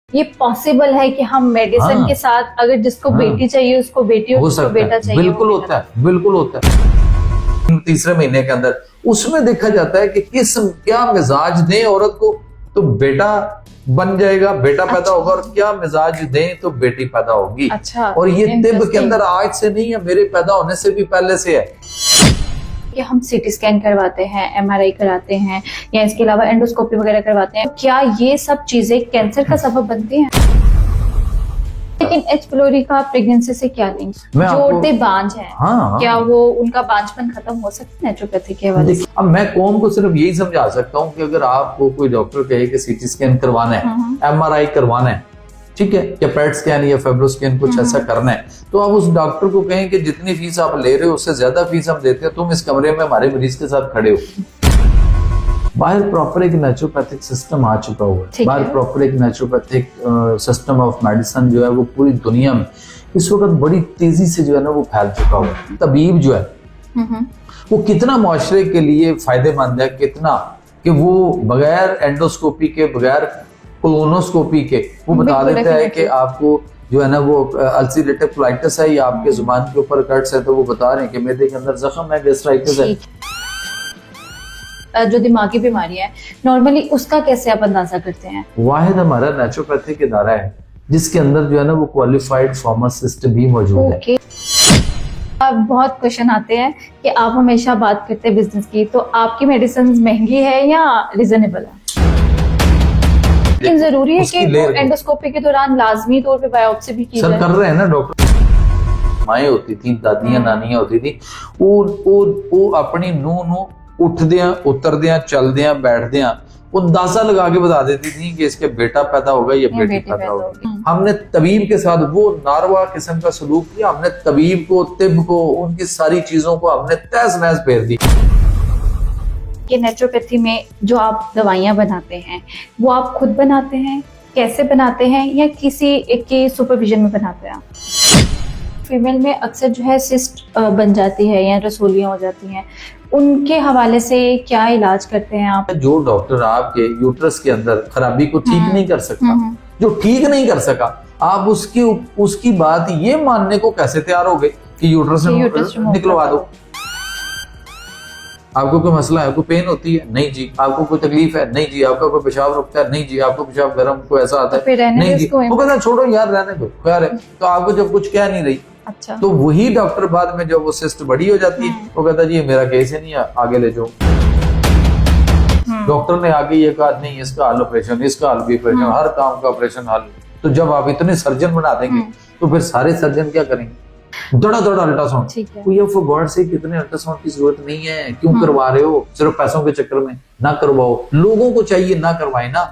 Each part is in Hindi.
ये पॉसिबल है कि हम मेडिसिन के साथ अगर जिसको बेटी चाहिए उसको बेटी और जिसको बेटा चाहिए बिल्कुल होता है, बिल्कुल होता है। तीसरे महीने के अंदर उसमें देखा जाता है कि किस क्या मिजाज दें औरत को तो बेटा बन जाएगा, बेटा पैदा होगा, और क्या मिजाज दें तो बेटी पैदा होगी। और ये तिब के अंदर आज से नहीं है, मेरे पैदा होने से भी पहले से है कि हम सीटी स्कैन करवाते हैं, एमआरआई कराते हैं या इसके अलावा एंडोस्कोपी वगैरह करवाते हैं। क्या ये सब चीजें कैंसर का सबब बनती हैं? लेकिन एच पिलोरी का प्रेगनेंसी से क्या लिंक? जो औरतें बांझ हैं, क्या वो उनका बांझपन खत्म हो सकता है नेचुरोपैथी के हवाले से? अब मैं कौम को सिर्फ यही समझा सकता हूँ कि अगर आपको कोई डॉक्टर कहे कि सीटी स्कैन करवाना है, एमआरआई करवाना है, ठीक है, या पेट स्कैन या फेब्रोस्कैन कुछ ऐसा करना है, तो आप उस डॉक्टर को कहें कि जितनी फीस आप ले रहे हो उससे ज्यादा फीस हम देते हैं, तुम इस कमरे में हमारे मरीज के साथ खड़े हो। बाहर प्रॉपर एक नेचुरोपैथिक सिस्टम आ चुका हुआ है, बाहर प्रॉपर एक नेचुरोपैथिक सिस्टम ऑफ मेडिसिन जो है वो पूरी दुनिया में इस वक्त बड़ी तेजी से जो है ना वो फैल चुका हुआ है। तबीब जो है वो कितना मुआशरे के लिए फायदेमंद है, कितना कि वो बगैर एंडोस्कोपी के, बगैर कोलोनोस्कोपी के वो बता देता है कि आपको जो है ना वो अल्सरेटिव कोलाइटिस है या आपके जुबान के ऊपर कट्स है, तो वो बता रहे हैं कि मैदे के अंदर जख्म है, गैस्ट्राइटिस है। जो दिमागी बीमारी है नॉर्मली उसका कैसे आप अंदाजा करते हैं? वाहिद हमारा नेचुरोपैथिक इदारा है जिसके अंदर जो है ना वो क्वालिफाइड फार्मासिस्ट भी मौजूद है। अब बहुत क्वेश्चन आते हैं कि आप हमेशा बात करते हैं बिजनेस की, तो आपकी मेडिसिन महंगी है या रिजनेबल है? लेकिन जरूरी है कि एंडोस्कोपी के दौरान लाजमी तौर पे बायोप्सी भी की जाए? कर रहे हैं ना डॉक्टर। माएँ होती थी, दादियां नानियां होती थी, वो अपनी नूह उठदियां उतरदियां चलदियां बैठदियां वो अंदाजा लगा के बता देती थी कि इसके बेटा पैदा होगा या बेटी पैदा होगी। हमने तबीब के साथ वो नारवा किस्म का सलूक किया, हमने तबीब को, तिब को, उनकी सारी चीजों को हमने तहस नहस फेर दी। ये नेचुरोपैथी में जो आप दवाइयाँ बनाते हैं वो आप खुद बनाते हैं, कैसे बनाते हैं, या किसी एक के सुपरविजन में बनाते हैं? फीमेल में अक्सर जो है सिस्ट बन जाती है या रसोलियाँ हो जाती हैं, उनके हवाले से क्या इलाज करते हैं आप? जो डॉक्टर आपके यूट्रस के अंदर खराबी को ठीक नहीं कर सकता, जो ठीक नहीं कर सका, आप उसकी बात ये मानने को कैसे तैयार हो गए कि यूट्रस निकलवा दो? आपको कोई मसला है, कोई पेन होती है? नहीं जी। आपको कोई तकलीफ है? नहीं जी। आपका कोई पेशाब रुकता है? नहीं जी। आपको पेशाब गर्म को ऐसा आता है? नहीं जी। वो कहता है छोड़ो यार, रहने दो, खैर है। तो आपको जब कुछ कह नहीं रही, अच्छा, तो वही डॉक्टर बाद में जब वो सिस्ट बड़ी हो जाती है वो कहता है जी मेरा केस ही नहीं है, आगे ले जाओ। डॉक्टर ने आगे ये कहा नहीं इसका हल ऑपरेशन, इसका हल भी ऑपरेशन, हर काम का ऑपरेशन हल। तो जब आप इतने सर्जन बना देंगे तो फिर सारे सर्जन क्या करेंगे? दड़ा अल्ट्रासाउंड। तो ये फॉर गॉड से कितने अल्ट्रासाउंड की जरूरत नहीं है, क्यों करवा रहे हो? सिर्फ पैसों के चक्कर में ना करवाओ। लोगों को चाहिए ना करवाए ना,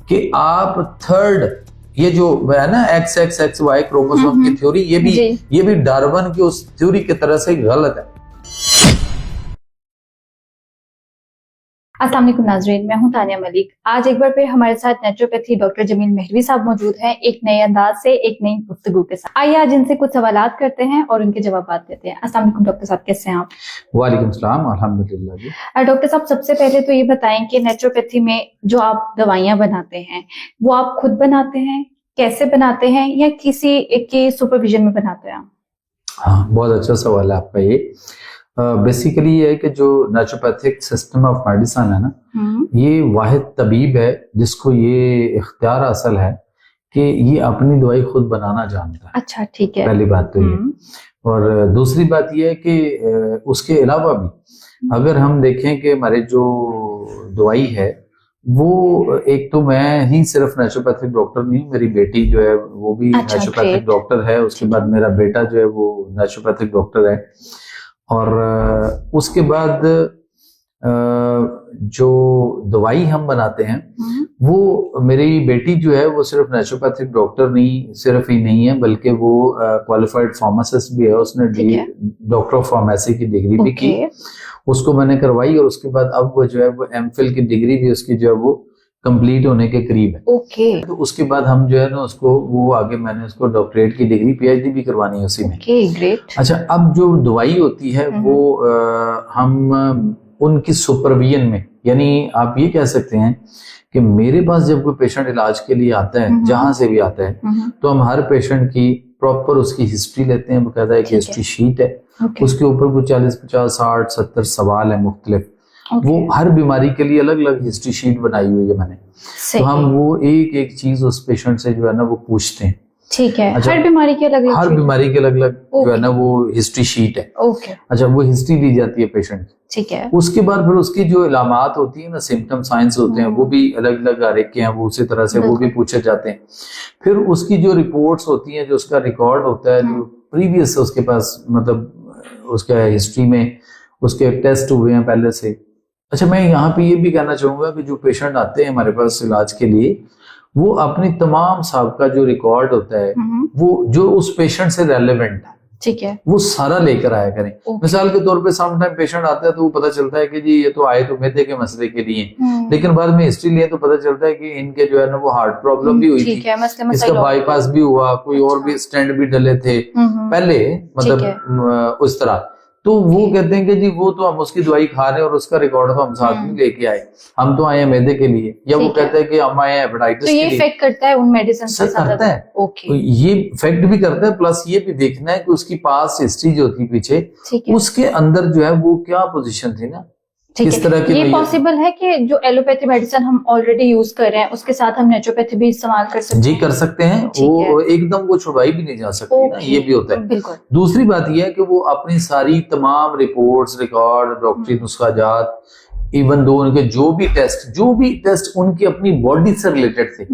कि आप थर्ड ये जो है ना XXXY क्रोमोसोम की थ्योरी, ये भी डार्विन की उस थ्योरी की तरह से गलत है। अस्सलाम वालेकुम नाज़रीन, मैं हूं तानिया मलिक। आज एक बार फिर हमारे साथ नेचुरोपैथी डॉक्टर जमील मेहरवी साहब मौजूद हैं, एक नए अंदाज से, एक नई गुफ्तगू के साथ। आइए आज इनसे कुछ सवालात करते हैं और उनके जवाब देते हैं। अस्सलाम वालेकुम डॉक्टर साहब, कैसे हैं आप? वालेकुम सलाम, अल्हम्दुलिल्लाह जी। डॉक्टर साहब, सबसे पहले तो ये बताएं कि नेचुरोपैथी में जो आप दवाइयाँ बनाते हैं वो आप खुद बनाते हैं, कैसे बनाते हैं, या किसी एक के सुपरविजन में बनाते हैं? हाँ, बहुत अच्छा सवाल है आपका ये। बेसिकली ये है कि जो नेचुरोपैथिक सिस्टम ऑफ मेडिसिन है ना, ये वाहिद तबीब है जिसको ये इख्तियार हासिल है कि ये अपनी दवाई खुद बनाना जानता है। अच्छा, ठीक है। पहली बात तो ये। और दूसरी बात ये है कि उसके अलावा भी अगर हम देखें कि हमारे जो दवाई है वो, एक तो मैं ही सिर्फ नेचुरोपैथिक डॉक्टर नहीं, मेरी बेटी जो है वो भी नेचुरोपैथिक डॉक्टर है, उसके बाद मेरा बेटा जो है वो नेचुरोपैथिक डॉक्टर है, और उसके बाद जो दवाई हम बनाते हैं वो मेरी बेटी जो है वो सिर्फ नेचुरोपैथिक डॉक्टर नहीं, सिर्फ ही नहीं है, बल्कि वो क्वालिफाइड फार्मासिस्ट भी है। उसने डॉक्टर ऑफ फार्मेसी की डिग्री भी की, उसको मैंने करवाई, और उसके बाद अब वो जो है वो एमफिल की डिग्री भी उसकी जो है वो कंप्लीट होने के करीब है। तो उसके बाद हम जो है ना उसको वो आगे मैंने उसको डॉक्टरेट की डिग्री, PhD भी करवानी है उसी में। ग्रेट। अच्छा, अब जो दवाई होती है वो हम उनकी सुपरविजन में, यानी आप ये कह सकते हैं कि मेरे पास जब कोई पेशेंट इलाज के लिए आता है, जहां से भी आता है, तो हम हर पेशेंट की प्रॉपर उसकी हिस्ट्री लेते हैं, बकायदा एक हिस्ट्री शीट है, उसके ऊपर कुछ 40, 50, 60, 70 सवाल है मुख्तलिफ। वो हर बीमारी के लिए अलग अलग हिस्ट्री शीट बनाई हुई है मैंने। तो हम वो एक एक चीज उस पेशेंट से जो है ना वो पूछते हैं। ठीक है। अच्छा, हर बीमारी के अलग अलग, हर बीमारी के अलग अलग जो है ना वो हिस्ट्री शीट है। ओके। अच्छा, वो हिस्ट्री ली जाती है पेशेंट की। ठीक है। उसके बाद फिर उसकी जो इलामात होती है ना, सिम्टम साइंस होते हैं, वो भी अलग अलग हर एक के हैं, वो उसी तरह से वो भी पूछे जाते हैं। फिर उसकी जो रिपोर्ट्स होती हैं, जो उसका रिकॉर्ड होता है, जो प्रीवियस उसके पास मतलब उसका हिस्ट्री में उसके टेस्ट हुए हैं पहले से। अच्छा, मैं यहाँ पे ये भी कहना चाहूंगा कि जो पेशेंट आते हैं हमारे पास इलाज के लिए, वो अपनी तमाम साबका जो रिकॉर्ड होता है, वो जो उस पेशेंट से रेलेवेंट है, ठीक है, वो सारा लेकर आया करें। मिसाल के तौर पे सम टाइम पेशेंट आता है तो वो पता चलता है कि जी ये तो आए तो मैदे के मसले के लिए, लेकिन बाद में हिस्ट्री लिए तो पता चलता है कि इनके जो है ना वो हार्ट प्रॉब्लम भी हुई थी, इसका बाईपास भी हुआ, कोई और भी स्टेंट भी डले थे पहले, मतलब उस तरह। तो वो कहते हैं कि जी वो तो हम उसकी दवाई खा रहे हैं और उसका रिकॉर्ड तो हम साथ में लेके आए, हम तो आए हैं मैदे के लिए, या वो कहते हैं कि हम आए हैं हेपेटाइटिस के लिए। तो ये इफेक्ट करता है उन मेडिसिन से? करता है। ओके। तो ये इफेक्ट भी करता है, प्लस ये भी देखना है कि उसकी पास्ट हिस्ट्री जो थी पीछे, उसके अंदर जो है वो क्या पोजीशन थी ना, किस तरह की। ये पॉसिबल है कि जो एलोपैथी मेडिसिन हम ऑलरेडी यूज कर रहे हैं उसके साथ हम नेचुरोपैथी भी इस्तेमाल कर सकते हैं? जी कर सकते हैं। वो एकदम वो छुड़वाई भी नहीं जा सकती ना, ये भी होता है। दूसरी बात यह है कि वो अपनी सारी तमाम रिपोर्ट्स, रिकॉर्ड, डॉक्टरी नुस्खाजात, इवन दो उनके जो भी टेस्ट उनकी अपनी बॉडी से रिलेटेड थे,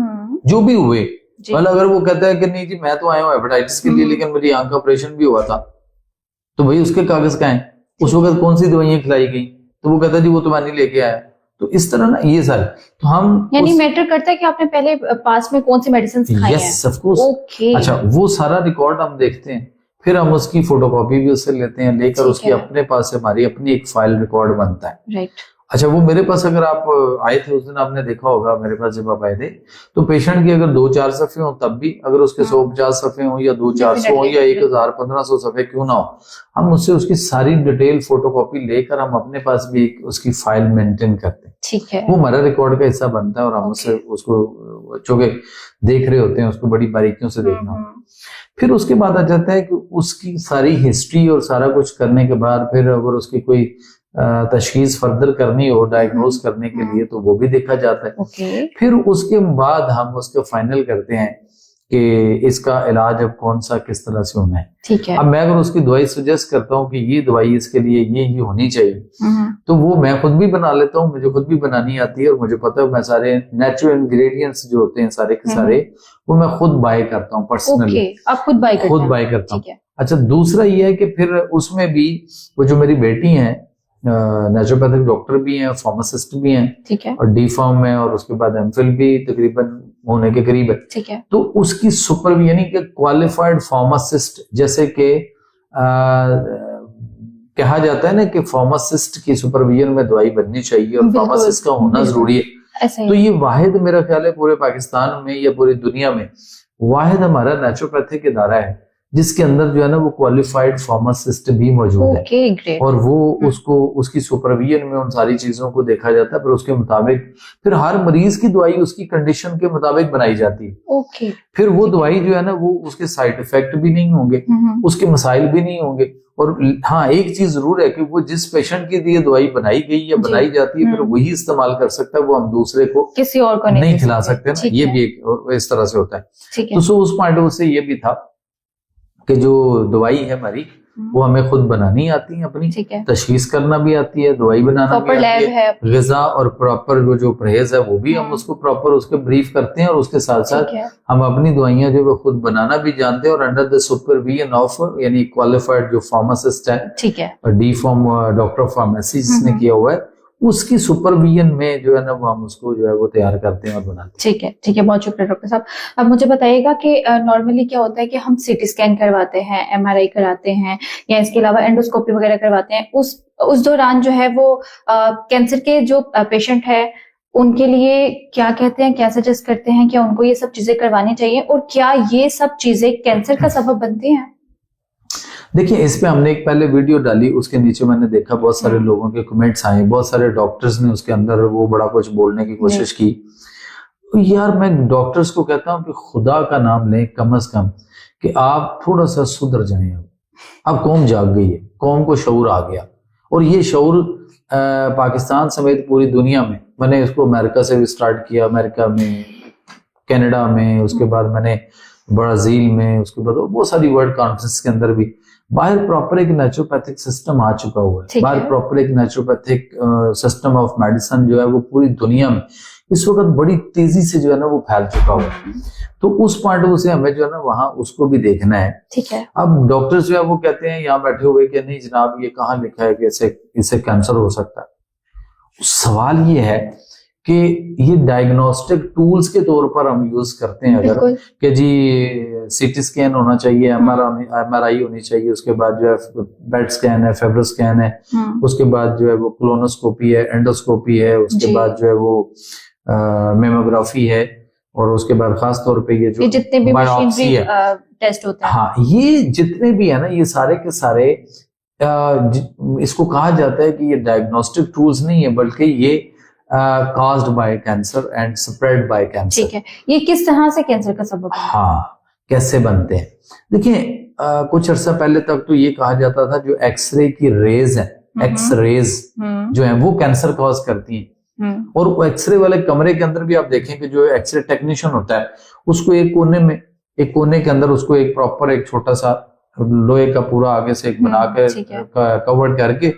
जो भी हुए, मतलब अगर वो कहता है कि नहीं जी मैं तो आया हूँ हेपेटाइटिस के लिए, लेकिन मेरी आंख का ऑपरेशन भी हुआ था, तो भाई उसके कागज कहाँ हैं, उस वक्त कौन सी दवाइयां खिलाई गई, तो वो कहता जी वो तो मैं नहीं लेके आया। तो इस तरह ना ये सारे, तो हम यानी मैटर करता है कि आपने पहले पास में कौन सी मेडिसिन खाई हैं। Yes, of course. ओके। अच्छा, वो सारा रिकॉर्ड हम देखते हैं, फिर हम उसकी फोटोकॉपी भी उससे लेते हैं, लेकर उसकी अपने पास से हमारी अपनी एक फाइल रिकॉर्ड बनता है। राइट। अच्छा, वो मेरे पास अगर आप आए थे उस दिन, आपने देखा होगा मेरे पास जब आप आए थे, तो पेशेंट की अगर 2-4 सफे हो तब भी, अगर उसके 150 सफे हो या 200-400 हो या 1000-1500 सफे क्यों ना हो, हम उससे उसकी सारी डिटेल फोटोकॉपी लेकर हम अपने पास भी एक उसकी फाइल मेंटेन करते हैं। ठीक है। वो हमारा रिकॉर्ड का हिस्सा बनता है और हम उससे उसको चूंकि देख रहे होते हैं, उसको बड़ी बारीकियों से देखना होता है। फिर उसके बाद आ जाता है कि उसकी सारी हिस्ट्री और सारा कुछ करने के बाद फिर अगर उसकी कोई तशखीस फर्दर करनी हो, डायग्नोज करने के लिए, तो वो भी देखा जाता है। ओके। फिर उसके बाद हम उसको फाइनल करते हैं कि इसका इलाज अब कौन सा किस तरह से होना है। ठीक है। अब मैं अगर उसकी दवाई सजेस्ट करता हूँ कि ये दवाई इसके लिए ये होनी चाहिए, तो वो मैं खुद भी बना लेता हूँ, मुझे खुद भी बनानी आती है और मुझे पता है मैं सारे नेचुरल इंग्रेडिएंट्स जो होते हैं सारे के सारे वो मैं खुद बाय करता हूँ पर्सनली। आप खुद बाय करता हूँ। अच्छा, दूसरा ये है कि फिर उसमें भी वो जो मेरी बेटी है नेचुरोपैथिक डॉक्टर भी हैं, फार्मासिस्ट भी हैं, ठीक है, और डी फार्म में, और उसके बाद एमफिल भी तकरीबन होने के करीब है। ठीक है। तो उसकी सुपर यानी कि क्वालिफाइड फार्मासिस्ट, जैसे कि कहा जाता है ना कि फार्मासिस्ट की सुपरविजन में दवाई बननी चाहिए और फार्मासिस्ट का होना जरूरी है। तो ये वाहिद मेरा ख्याल है पूरे पाकिस्तान में या पूरी दुनिया में वाहिद हमारा नेचुरोपैथिक इदारा है जिसके अंदर जो है ना वो क्वालिफाइड फार्मासिस्ट भी मौजूद है, और वो उसको उसकी सुपरविजन में उन सारी चीजों को देखा जाता है, फिर उसके मुताबिक फिर हर मरीज की दवाई उसकी कंडीशन के मुताबिक बनाई जाती है। फिर वो दवाई जो है ना वो उसके साइड इफेक्ट भी नहीं होंगे, उसके मसाइल भी नहीं होंगे। और हाँ, एक चीज जरूर है कि वो जिस पेशेंट के लिए दवाई बनाई गई या बनाई जाती है फिर वही इस्तेमाल कर सकता है, वो हम दूसरे को किसी और को नहीं खिला सकते ना, ये भी एक इस तरह से होता है। तो उस पॉइंट ऑफ से ये भी था कि जो दवाई है हमारी वो हमें खुद बनानी आती है, अपनी तशखीस करना भी आती है, दवाई बनाना भी आती है, ग़िज़ा और प्रॉपर जो परहेज है वो भी हम उसको प्रॉपर उसके ब्रीफ करते हैं, और उसके साथ साथ हम अपनी दवाइयां जो वो खुद बनाना भी जानते हैं, और अंडर द सुपरविजन ऑफ यानी क्वालिफाइड जो फार्मासिस्ट है, ठीक है, D pharm doctor of pharmacy जिसने किया हुआ है, उसकी सुपरविजन में जो है ना वो हम उसको जो है वो तैयार करते हैं और बनाते हैं। ठीक है, ठीक है, बहुत शुक्रिया डॉक्टर साहब। अब मुझे बताइएगा कि नॉर्मली क्या होता है कि हम सीटी स्कैन करवाते हैं, एमआरआई कराते हैं, या इसके अलावा एंडोस्कोपी वगैरह करवाते हैं, उस दौरान जो है वो कैंसर के जो पेशेंट है उनके लिए क्या कहते हैं, क्या सजेस्ट करते हैं, क्या उनको ये सब चीजें करवानी चाहिए, और क्या ये सब चीजें कैंसर का सबब बनती हैं? देखिए, इस पे हमने एक पहले वीडियो डाली, उसके नीचे मैंने देखा बहुत सारे लोगों के कमेंट्स आए, बहुत सारे डॉक्टर्स ने उसके अंदर वो बड़ा कुछ बोलने की कोशिश की तो यार मैं डॉक्टर्स को कहता हूं कि खुदा का नाम लें कम से कम, कि आप थोड़ा सा सुधर जाएं। अब कौम जाग गई है, कौम को शऊर आ गया, और ये शऊर पाकिस्तान समेत पूरी दुनिया में, मैंने इसको अमेरिका से भी स्टार्ट किया, अमेरिका में, कनाडा में, उसके बाद मैंने ब्राजील में, उसके बाद बहुत सारी वर्ल्ड कॉन्फ्रेंस के अंदर भी बाहर प्रॉपर एक नेचुरोपैथिक सिस्टम आ चुका हुआ है। बाहर प्रॉपर एक नेचुरोपैथिक सिस्टम ऑफ मेडिसिन जो है वो पूरी दुनिया में इस वक्त बड़ी तेजी से जो है ना वो फैल चुका हुआ है। तो उस पॉइंट ऑफ व्यू से हमें जो है ना वहाँ उसको भी देखना है। ठीक है। अब डॉक्टर्स जो है वो कहते हैं यहाँ बैठे हुए कि नहीं जनाब ये कहाँ लिखा है कि इससे कैंसर हो सकता है। सवाल ये है कि ये डायग्नोस्टिक टूल्स के तौर पर हम यूज करते हैं अगर कि जी सीटी स्कैन होना चाहिए, एमआरआई होनी चाहिए, उसके बाद जो है पेट स्कैन है, फेब्रो स्कैन है, उसके बाद जो है वो कोलोनोस्कोपी है, एंडोस्कोपी है, उसके बाद जो है वो मेमोग्राफी है, और उसके बाद खास तौर पे ये जो जितने भी बायोप्सी है, टेस्ट होता है, हाँ ये जितने भी है ना ये सारे के सारे इसको कहा जाता है कि ये डायग्नोस्टिक टूल्स नहीं है बल्कि ये caused by cancer and spread by cancer। ठीक है, ये किस तरह से कैंसर का सबब है? हाँ कैसे बनते हैं, देखिए कुछ अर्सा पहले तक तो ये कहा जाता था जो एक्सरे की रेज है, एक्स रेज जो है वो कैंसर कॉज करती हैं। और वो एक्सरे वाले कमरे के अंदर भी आप देखें कि जो एक्सरे टेक्नीशियन होता है उसको एक कोने के अंदर उसको एक प्रॉपर एक छोटा सा लोहे का पूरा आगे से एक बना कर कवर करके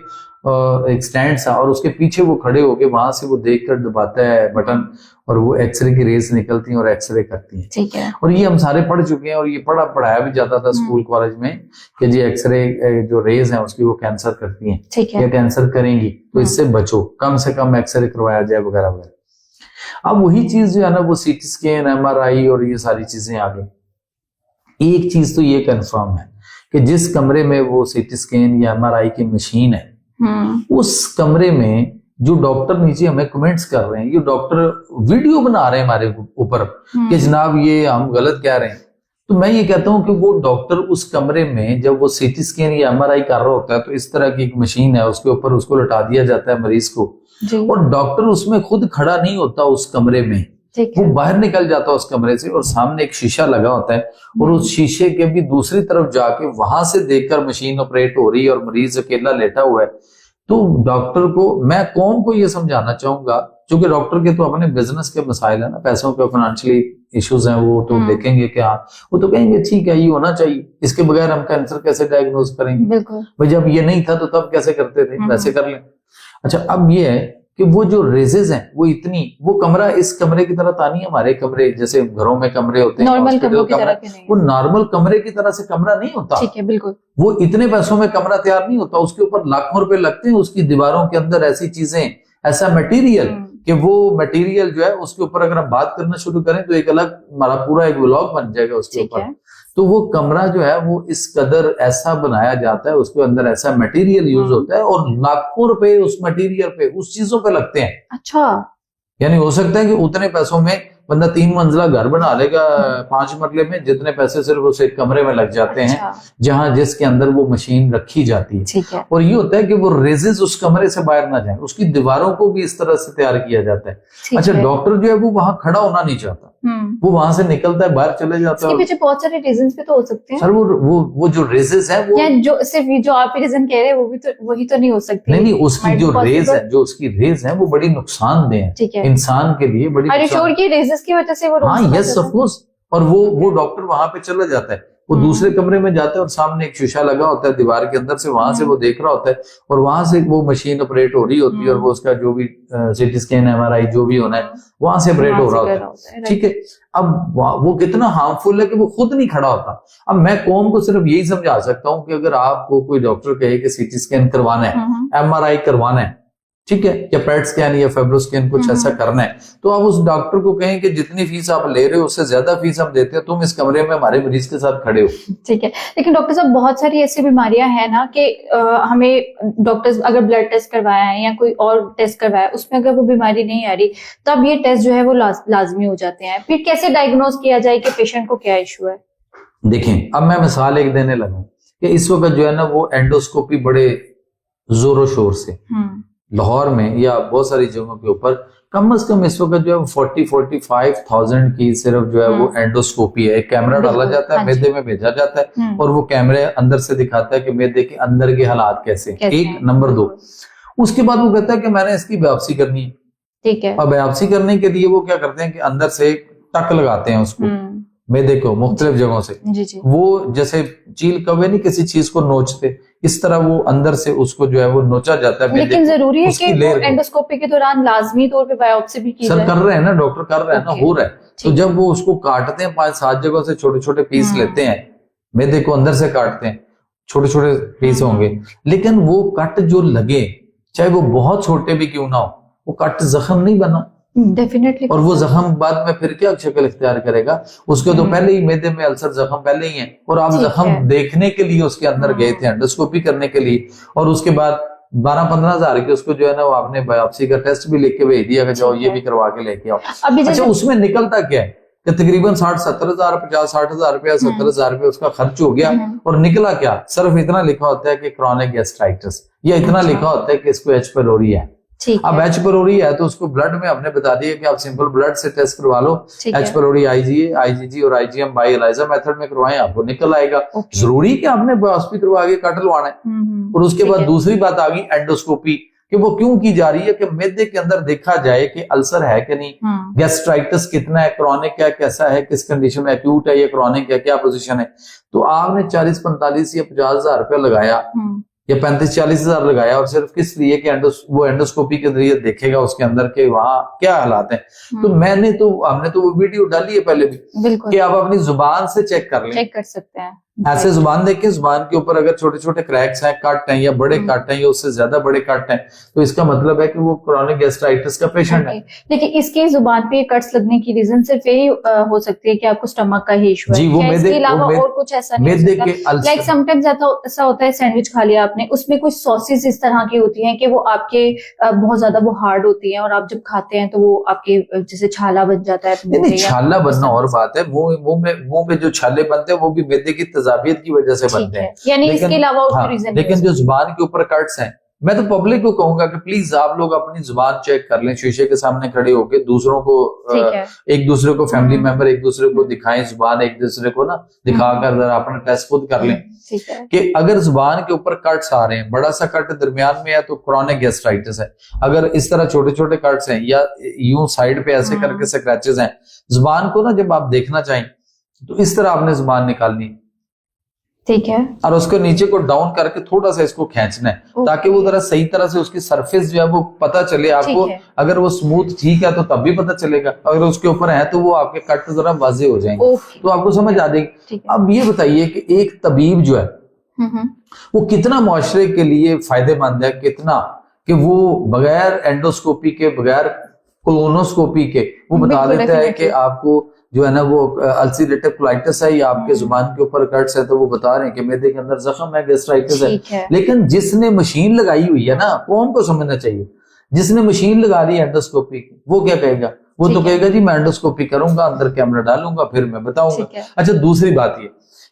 एक स्टैंड सा, और उसके पीछे वो खड़े होके वहां से वो देखकर दबाता है बटन और वो एक्सरे की रेज निकलती हैं और एक्सरे करती हैं। ठीक है। और ये हम सारे पढ़ चुके हैं और ये पढ़ाया भी जाता था स्कूल कॉलेज में कि जी एक्सरे जो रेज है उसकी वो कैंसर करती हैं, ठीक है, या कैंसर करेंगी, तो इससे बचो, कम से कम एक्सरे करवाया जाए वगैरह वगैरह। अब वही चीज जो है ना वो सीटी स्कैन, एमआरआई और ये सारी चीजें आ गई। एक चीज तो ये कंफर्म है कि जिस कमरे में वो सीटी स्कैन या एमआरआई की मशीन है उस कमरे में जो डॉक्टर नीचे हमें कमेंट्स कर रहे हैं, ये डॉक्टर वीडियो बना रहे हैं हमारे ऊपर कि जनाब ये हम गलत कह रहे हैं, तो मैं ये कहता हूं कि वो डॉक्टर उस कमरे में जब वो सीटी स्कैन या एमआरआई कर रहा होता है तो इस तरह की एक मशीन है उसके ऊपर उसको लटा दिया जाता है मरीज को, और डॉक्टर उसमें खुद खड़ा नहीं होता उस कमरे में, वो बाहर निकल जाता है उस कमरे से और सामने एक शीशा लगा होता है और उस शीशे के भी दूसरी तरफ जाके वहां से देखकर मशीन ऑपरेट हो रही है और मरीज अकेला लेटा हुआ है। तो डॉक्टर को, मैं कौम को ये समझाना चाहूंगा, क्योंकि डॉक्टर के तो अपने बिजनेस के मसाइल है ना, पैसों के फाइनेंशियली इश्यूज हैं, वो तो देखेंगे क्या, वो तो कहेंगे ठीक है ये होना चाहिए, इसके बगैर हम कैंसर कैसे डायग्नोज करेंगे, भाई जब ये नहीं था तो तब कैसे करते थे, वैसे कर लें। अच्छा अब ये है कि वो जो रेजेस हैं वो इतनी, वो कमरा इस कमरे की तरह तानी, हमारे कमरे जैसे घरों में कमरे होते हैं नॉर्मल कमरों की तरह नहीं, वो नॉर्मल कमरे की तरह से कमरा नहीं होता। ठीक है, बिल्कुल। वो इतने पैसों में कमरा तैयार नहीं होता, उसके ऊपर लाखों रुपए लगते हैं, उसकी दीवारों के अंदर ऐसी चीजें, ऐसा मटेरियल कि वो मटेरियल जो है उसके ऊपर अगर हम बात करना शुरू करें तो एक अलग हमारा पूरा एक व्लॉग बन जाएगा उसके ऊपर। तो वो कमरा जो है वो इस कदर ऐसा बनाया जाता है, उसके अंदर ऐसा मटेरियल यूज होता है और लाखों रुपए उस मटेरियल पे, उस चीजों पे लगते हैं। अच्छा, यानी हो सकता है कि उतने पैसों में बंदा 3 मंजिला घर बना लेगा 5 मरले में, जितने पैसे सिर्फ उस एक कमरे में लग जाते हैं जहां जिसके अंदर वो मशीन रखी जाती है। ठीक है। और ये होता है कि वो रेजेस उस कमरे से बाहर ना जाए, उसकी दीवारों को भी इस तरह से तैयार किया जाता है। अच्छा डॉक्टर जो है वो वहां खड़ा होना नहीं चाहता, वो वहां से निकलता है, बाहर चले जाता है। इसके पीछे बहुत सारे रीजंस भी तो हो सकते हैं सर। वो जो रेजेस है वो, या जो सिर्फ जो आप रीजन कह रहे हैं वो भी तो वही तो नहीं हो सकती। नहीं, उसकी जो रेज है, जो उसकी रेज है वो बड़ी नुकसानदेह है इंसान के लिए, बड़ी नुकसान की रेजेस की वजह से वो, हाँ यस ऑफ कोर्स। और वो डॉक्टर वहां पे चला जाता है, वो दूसरे कमरे में जाता है और सामने एक शीशा लगा होता है दीवार के अंदर से, वहां से वो देख रहा होता है और वहां से वो मशीन ऑपरेट हो रही होती है और वो उसका जो भी सीटी स्कैन एमआरआई जो भी होना है वहां से ऑपरेट हो रहा होता है। ठीक है। अब वो कितना हार्मफुल है कि वो खुद नहीं खड़ा होता। अब मैं कौम को सिर्फ यही समझा सकता हूँ कि अगर आपको कोई डॉक्टर कहे कि सीटी स्कैन करवाना है, एमआरआई करवाना है, ठीक है, या पेट स्कैन या फेब्रो स्कैन कुछ ऐसा करना है, तो आप उस डॉक्टर को कहें कि जितनी फीस आप ले रहे हो उससे ज्यादा फीस हम देते हैं, तुम इस कमरे में हमारे मरीज के साथ खड़े हो। ठीक है। लेकिन डॉक्टर साहब बहुत सारी ऐसी बीमारियां हैं ना कि हमें डॉक्टर्स अगर ब्लड टेस्ट करवाया है या कोई और टेस्ट करवाया है, उसमें अगर वो बीमारी नहीं आ रही तब ये टेस्ट जो है वो लाजमी हो जाते हैं। फिर कैसे डायग्नोज किया जाए कि पेशेंट को क्या इशू है? देखें, अब मैं मिसाल एक देने लगा कि इस वक्त जो है ना वो एंडोस्कोपी बड़े जोरों शोर से, लाहौर में या बहुत सारी जगहों के ऊपर कम से कम इस वक्त जो है 40-45,000 की सिर्फ जो है वो एंडोस्कोपी है। एक कैमरा डाला जाता है, मैदे में भेजा जाता है और वो कैमरे अंदर से दिखाता है कि मैदे के अंदर के हालात कैसे हैं। एक नंबर 2, उसके बाद वो कहता है कि मैंने इसकी बायोप्सी करनी है। ठीक है। अब बायोप्सी करने के लिए वो क्या करते हैं कि अंदर से टक लगाते हैं उसको मैदे को मुख्तलिफ जगहों से। जी। वो जैसे चील कौवे नहीं किसी चीज को नोचते, इस तरह वो अंदर से उसको जो है वो नोचा जाता है। लेकिन जरूरी है कि एंडोस्कोपी के दौरान लाजमी तौर पे बायोप्सी भी की जाए? सर कर रहे हैं ना, डॉक्टर कर रहे हैं ना, हो रहा है। तो जब वो उसको काटते हैं 5-7 जगहों से छोटे छोटे पीस लेते हैं, मैदे को अंदर से काटते हैं, छोटे छोटे पीस होंगे, लेकिन वो कट जो लगे चाहे वो बहुत छोटे भी क्यों ना हो, वो कट जख्म नहीं बना डेफिनेटली। और वो जख्म बाद में फिर क्या शक्ल इख्तियार करेगा, उसके तो पहले ही मैदे में अल्सर जख्म पहले ही है और आप जख्म देखने के लिए उसके अंदर गए थे एंडोस्कोपी करने के लिए, और उसके बाद 12-15 हजार की उसको जो है ना वो आपने बायोप्सी का टेस्ट भी लिख के भेज दिया कि जाओ ये भी करवा के लेके आओ। अच्छा, उसमें निकलता क्या है कि तकरीबन 60-70 हजार, 50-60 हजार रुपया, 70 हजार रुपया उसका खर्च हो गया और निकला क्या, सिर्फ इतना लिखा होता है कि क्रॉनिक गैस्ट्राइटिस, या इतना लिखा होता है कि इसको एच पाइलोरी है। अब एच पाइलोरी है तो उसको ब्लड में आपने बता दिया कि आप सिंपल ब्लड से टेस्ट करवा लो, एच पाइलोरी आईजीजी और आईजीएम बाय एलाइजा मेथड में करवाएं, आपको निकल आएगा। जरूरी कि आपने बायोप्सी करवा के कट लवाना है। और उसके बाद दूसरी बात आ गई एंडोस्कोपी, कि वो क्यों की जा रही है कि मैदे के अंदर देखा जाए कि अल्सर है कि नहीं, गैस्ट्राइटिस कितना है, क्रॉनिक है, कैसा है, किस कंडीशन में, एक्यूट है या क्रॉनिक है, क्या पोजीशन है। तो आपने 40-45 या 50 हजार रुपया लगाया या 35-40 हजार लगाया, और सिर्फ किस लिए कि वो एंडोस्कोपी के जरिए देखेगा उसके अंदर के वहां क्या हालात हैं। तो हमने तो वो वीडियो डाली है पहले भी कि आप अपनी जुबान से चेक कर लें, चेक कर सकते हैं। ऐसे जुबान देखें, जुबान के ऊपर अगर छोटे छोटे क्रैक्स हैं, कट हैं या बड़े कट हैं या उससे ज्यादा बड़े कट हैं, तो इसका मतलब है कि वो क्रॉनिक गैस्ट्राइटिस का पेशेंट है। लेकिन इसकी जुबान पे कट्स लगने की रीजन सिर्फ यही हो सकती है कि आपको स्टमक का ही इशू है? जी, वो इसके अलावा और कुछ ऐसा नहीं हो सकता? लाइक समटाइम्स ऐसा होता है, सैंडविच खा लिया आपने, उसमें कुछ सॉसेस इस तरह की होती हैं कि वो आपके बहुत ज्यादा वो हार्ड होती हैं और आप जब खाते हैं तो वो आपके जैसे छाला बन जाता है। नहीं, छाला बनना और बात है, मुंह में जो छाले बनते हैं वो भी मैदे की तजाबियत की वजह से बनते हैं, यानी इसके अलावा और कोई रीजन? लेकिन जो जुबान के ऊपर कट्स हैं, मैं तो पब्लिक को कहूंगा कि प्लीज आप लोग अपनी जुबान चेक कर लें, शीशे के सामने खड़े होकर दूसरों को, एक दूसरे को, फैमिली मेंबर एक दूसरे को दिखाएं जुबान, एक दूसरे को ना दिखाकर जरा अपना टेस्ट खुद कर लें कि अगर जुबान के ऊपर कट्स आ रहे हैं, बड़ा सा कट दरमियान में है तो क्रॉनिक गैस्ट्राइटिस है, अगर इस तरह छोटे छोटे कट्स हैं या यूं साइड पे ऐसे करके स्क्रैचेस हैं, जुबान को ना जब आप देखना चाहें तो इस तरह आपने जुबान निकालनी, ठीक है, और उसको नीचे को डाउन करके थोड़ा सा इसको खींचना है ताकि वो जरा सही तरह से उसकी सरफेस जो है वो पता चले आपको। अगर वो स्मूथ ठीक है तो तब भी पता चलेगा, अगर उसके ऊपर है तो वो आपके कट जरा वाजे हो जाएंगे, तो आपको समझ आ जाएगी। अब ये बताइए कि एक तबीब जो है वो कितना मुआशरे के लिए फायदेमंद है, कितना कि वो बगैर एंडोस्कोपी के, बगैर कोलोनोस्कोपी के वो बता देता है कि आपको जो है ना वो अल्सरेटिव कोलाइटिस है या आपके जुबान के ऊपर कट्स है, तो वो बता रहे हैं कि मैदे के अंदर जख्म है, गैस्ट्राइटिस है। लेकिन जिसने मशीन लगाई हुई है ना, वो हमको समझना चाहिए, जिसने मशीन लगा दी एंडोस्कोपी की, वो क्या कहेगा? वो तो कहेगा जी मैं एंडोस्कोपी करूंगा, अंदर कैमरा डालूंगा, फिर मैं बताऊंगा। अच्छा, दूसरी बात ये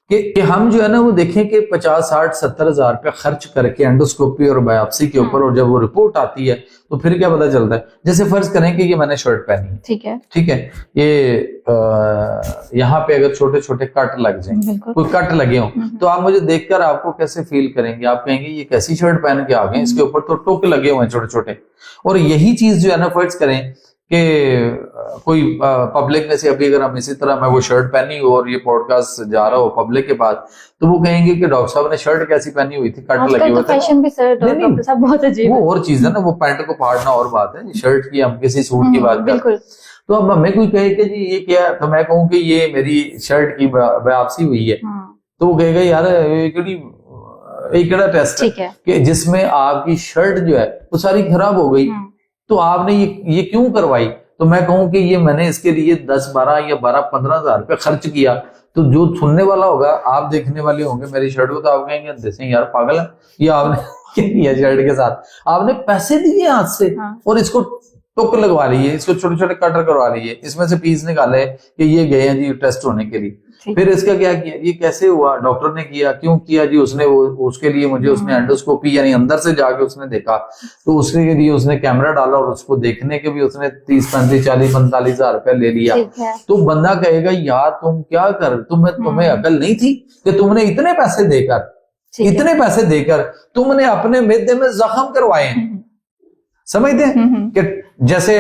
कि हम जो है ना वो देखें कि 50-60-70 हजार रुपया खर्च करके एंडोस्कोपी और बायोप्सी के ऊपर, और जब वो रिपोर्ट आती है तो फिर क्या पता चलता है? जैसे फर्ज करें कि ये मैंने शर्ट पहनी है, ठीक है, ये यहाँ पे अगर छोटे छोटे कट लग जाए, कोई कट लगे हो, तो आप मुझे देखकर आपको कैसे फील करेंगे? आप कहेंगे ये कैसी शर्ट पहन के आ गए, इसके ऊपर तो टोक लगे हुए हैं छोटे छोटे। और यही चीज जो है ना फर्ज करें कि कोई पब्लिक में से, अभी अगर हम इसी तरह मैं वो शर्ट पहनी हो और ये पॉडकास्ट जा रहा हो पब्लिक के पास, तो वो कहेंगे कि डॉक्टर साहब ने शर्ट कैसी पहनी हुई थी, कट लगे हुए थे। फैशन भी सर बहुत अजीब, वो और चीज है ना, वो पैंट को फाड़ना और बात है, शर्ट की हम किसी सूट की बात करते हैं। तो अब हमें कोई कहे कि जी ये क्या, तो मैं कहूँ कि ये मेरी शर्ट की बायोप्सी हुई है, तो वो कहेगा यार एक टेस्ट है कि जिसमें आपकी शर्ट जो है वो सारी खराब हो गई, तो आपने ये क्यों करवाई? तो मैं कहूं कि ये मैंने इसके लिए 10-12 या 12-15 हजार रुपये खर्च किया, तो जो सुनने वाला होगा, आप देखने वाले होंगे मेरी शर्ट को, तो आप कहेंगे जैसे यार पागल है, ये आपने क्या किया शर्ट के साथ? आपने पैसे दिए हाथ से और इसको टुक लगवा ली है, इसको छोटे छोटे कटर करवा ली है, इसमें से पीस निकाले कि ये गए हैं जी टेस्ट होने के लिए। फिर इसका क्या किया, ये कैसे हुआ, डॉक्टर ने किया, क्यों किया जी, उसने उसके लिए मुझे उसने एंडोस्कोपी यानी अंदर से जाके उसने देखा, तो उसके लिए उसने कैमरा डाला और उसको देखने के भी उसने 30, 35, 40, 45 हजार रुपया ले लिया। तो बंदा कहेगा यार तुम क्या कर, तुम्हें अकल नहीं थी कि तुमने इतने पैसे देकर तुमने अपने मैदे में जख्म करवाए हैं। समझते हैं कि जैसे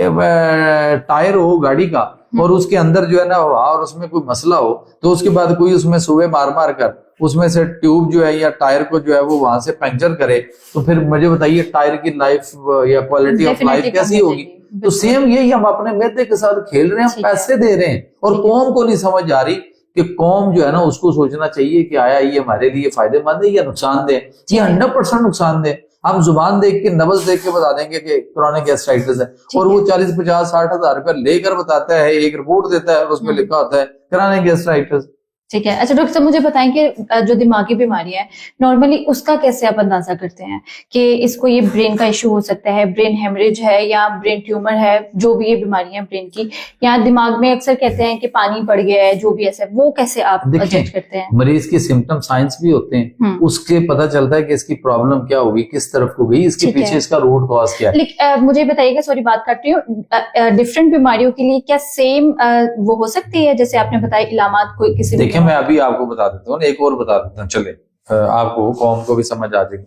टायर हो गाड़ी का और उसके अंदर जो है ना और उसमें कोई मसला हो, तो उसके बाद कोई उसमें सुबह मार कर उसमें से ट्यूब जो है या टायर को जो है वो वहां से पंक्चर करे, तो फिर मुझे बताइए टायर की लाइफ या क्वालिटी ऑफ लाइफ कैसी होगी। तो सेम यही हम अपने मैदे के साथ खेल रहे हैं, हम पैसे दे रहे हैं और कौम को नहीं समझ आ रही कि कौम जो है ना उसको सोचना चाहिए कि आया ये हमारे लिए फायदेमंद है या नुकसान दे। ये 100% नुकसान दे। हम जुबान देख के नब्ज देख के बता देंगे कि क्रॉनिक गैस्ट्राइटिस है और वो 40, 50, 60 हजार रुपया लेकर बताता है, एक रिपोर्ट देता है और उसमें लिखा होता है क्रॉनिक गैस्ट्राइटिस। ठीक है। अच्छा डॉक्टर साहब मुझे बताएं कि जो दिमागी बीमारी है नॉर्मली उसका कैसे आप अंदाजा करते हैं कि इसको ये ब्रेन का इश्यू हो सकता है, ब्रेन हेमरेज है या ब्रेन ट्यूमर है, जो भी ये बीमारी है ब्रेन की, या दिमाग में अक्सर कहते हैं कि पानी पड़ गया है, जो भी ऐसा वो कैसे आप जज करते हैं? मरीज के सिम्टम साइंस भी होते हैं, उसके पता चलता है कि इसकी प्रॉब्लम क्या होगी, किस तरफ को गई, इसके पीछे इसका रूट कॉज क्या है। मुझे बताइएगा, सॉरी बात काट रही हूँ, डिफरेंट बीमारियों के लिए क्या सेम वो हो सकती है जैसे आपने बताया इलामात कोई किसी? देखिए मैं अभी आपको बता देता हूँ, एक और बता देता हूँ, चले आपको कौम को भी समझ आ जाएगी।